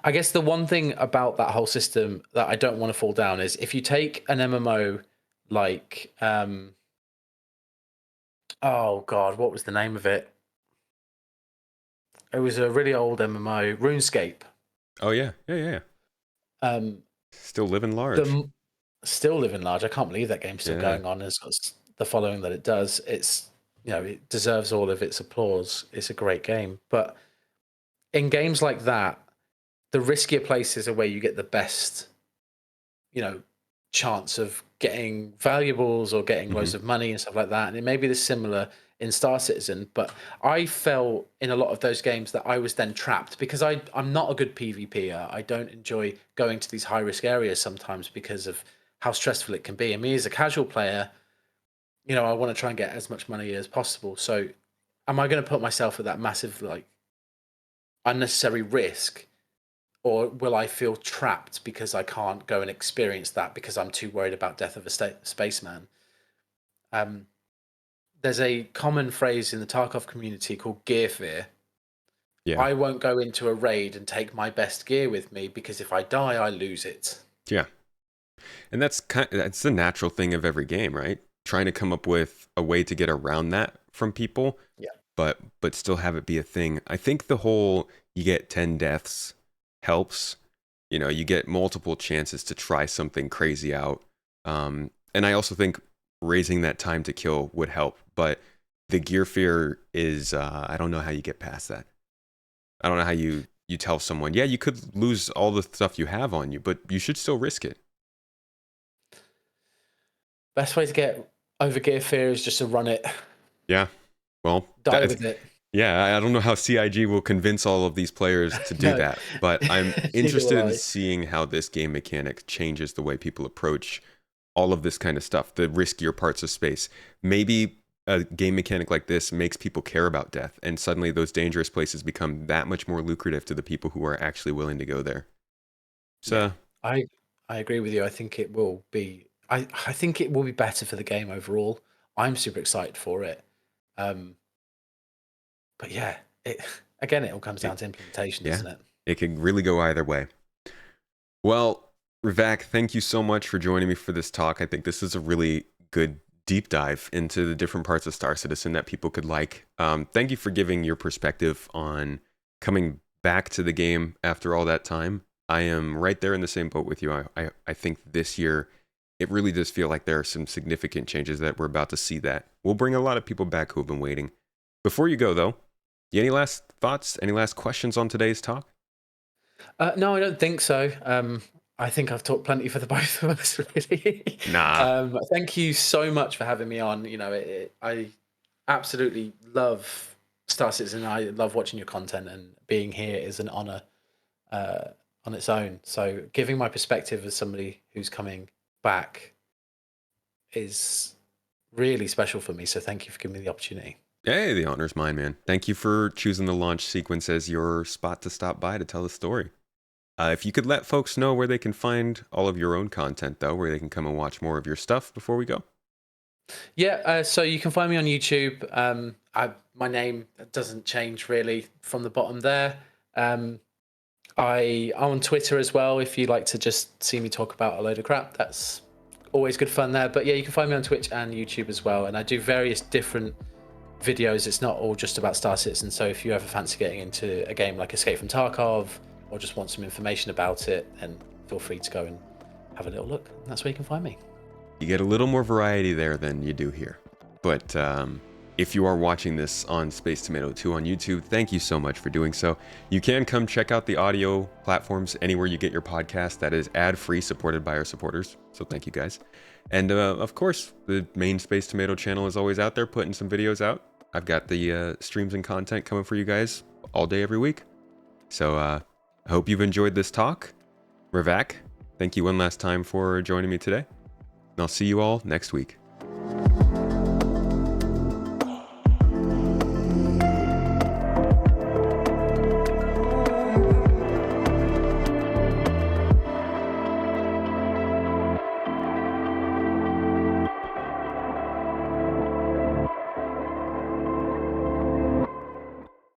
I guess the one thing about that whole system that I don't want to fall down is if you take an MMO like, oh God, what was the name of it? It was a really old MMO, RuneScape. Oh yeah. Still living large. still living large. I can't believe that game's still Yeah. going on. It's got the following that it does. It's, it deserves all of its applause. It's a great game. But in games like that, the riskier places are where you get the best, chance of getting valuables or getting Hmm. loads of money and stuff like that. And it may be this similar in Star Citizen, but I felt in a lot of those games that I was then trapped because I'm not a good PvPer. I don't enjoy going to these high risk areas sometimes because of how stressful it can be. And me as a casual player, I want to try and get as much money as possible. So am I going to put myself at that massive, like, unnecessary risk? Or will I feel trapped because I can't go and experience that because I'm too worried about death of a spaceman? Um, there's a common phrase in the Tarkov community called gear fear. Yeah. I won't go into a raid and take my best gear with me because if I die, I lose it. Yeah. And that's the natural thing of every game, right? Trying to come up with a way to get around that from people, Yeah. but still have it be a thing. I think the whole you get 10 deaths helps. You get multiple chances to try something crazy out. And I also think raising that time to kill would help. But the gear fear is, I don't know how you get past that. I don't know how you tell someone, yeah, you could lose all the stuff you have on you, but you should still risk it. Best way to get over gear fear is just to run it. Yeah. Well, Die with it. yeah, I don't know how CIG will convince all of these players to do No. that, but I'm Neither interested will in I. seeing how this game mechanic changes the way people approach all of this kind of stuff, the riskier parts of space. Maybe a game mechanic like this makes people care about death, and suddenly those dangerous places become that much more lucrative to the people who are actually willing to go there. So, Yeah, I agree with you. I think it will be. I think it will be better for the game overall. I'm super excited for it. Um, but yeah, it all comes it, down to implementation, yeah, doesn't it? it could really go either way. Well, R3vak, thank you so much for joining me for this talk. I think this is a really good deep dive into the different parts of Star Citizen that people could like. Thank you for giving your perspective on coming back to the game after all that time. I am right there in the same boat with you. I think this year, it really does feel like there are some significant changes that we're about to see that will bring a lot of people back who have been waiting. Before you go, though, any last thoughts? Any last questions on today's talk? No, I don't think so. I think I've talked plenty for the both of us, really. Nah. Thank you so much for having me on. I absolutely love Star Citizen. I love watching your content, and being here is an honor on its own. So, giving my perspective as somebody who's coming back is really special for me. So, thank you for giving me the opportunity. Hey, the honor's mine, man. Thank you for choosing the launch sequence as your spot to stop by to tell the story. If you could let folks know where they can find all of your own content, though, where they can come and watch more of your stuff before we go. Yeah, so you can find me on YouTube. My name doesn't change really from the bottom there. I'm on Twitter as well. If you like to just see me talk about a load of crap, that's always good fun there. But yeah, you can find me on Twitch and YouTube as well. And I do various different videos. It's not all just about Star Citizen. So if you ever fancy getting into a game like Escape from Tarkov or just want some information about it, then feel free to go and have a little look. And that's where you can find me. You get a little more variety there than you do here. But if you are watching this on Space Tomato 2 on YouTube, thank you so much for doing so. You can come check out the audio platforms anywhere you get your podcast. That is ad-free, supported by our supporters. So thank you guys. And of course, the main Space Tomato channel is always out there putting some videos out. I've got the streams and content coming for you guys all day, every week. So I hope you've enjoyed this talk. R3vak, thank you one last time for joining me today. And I'll see you all next week.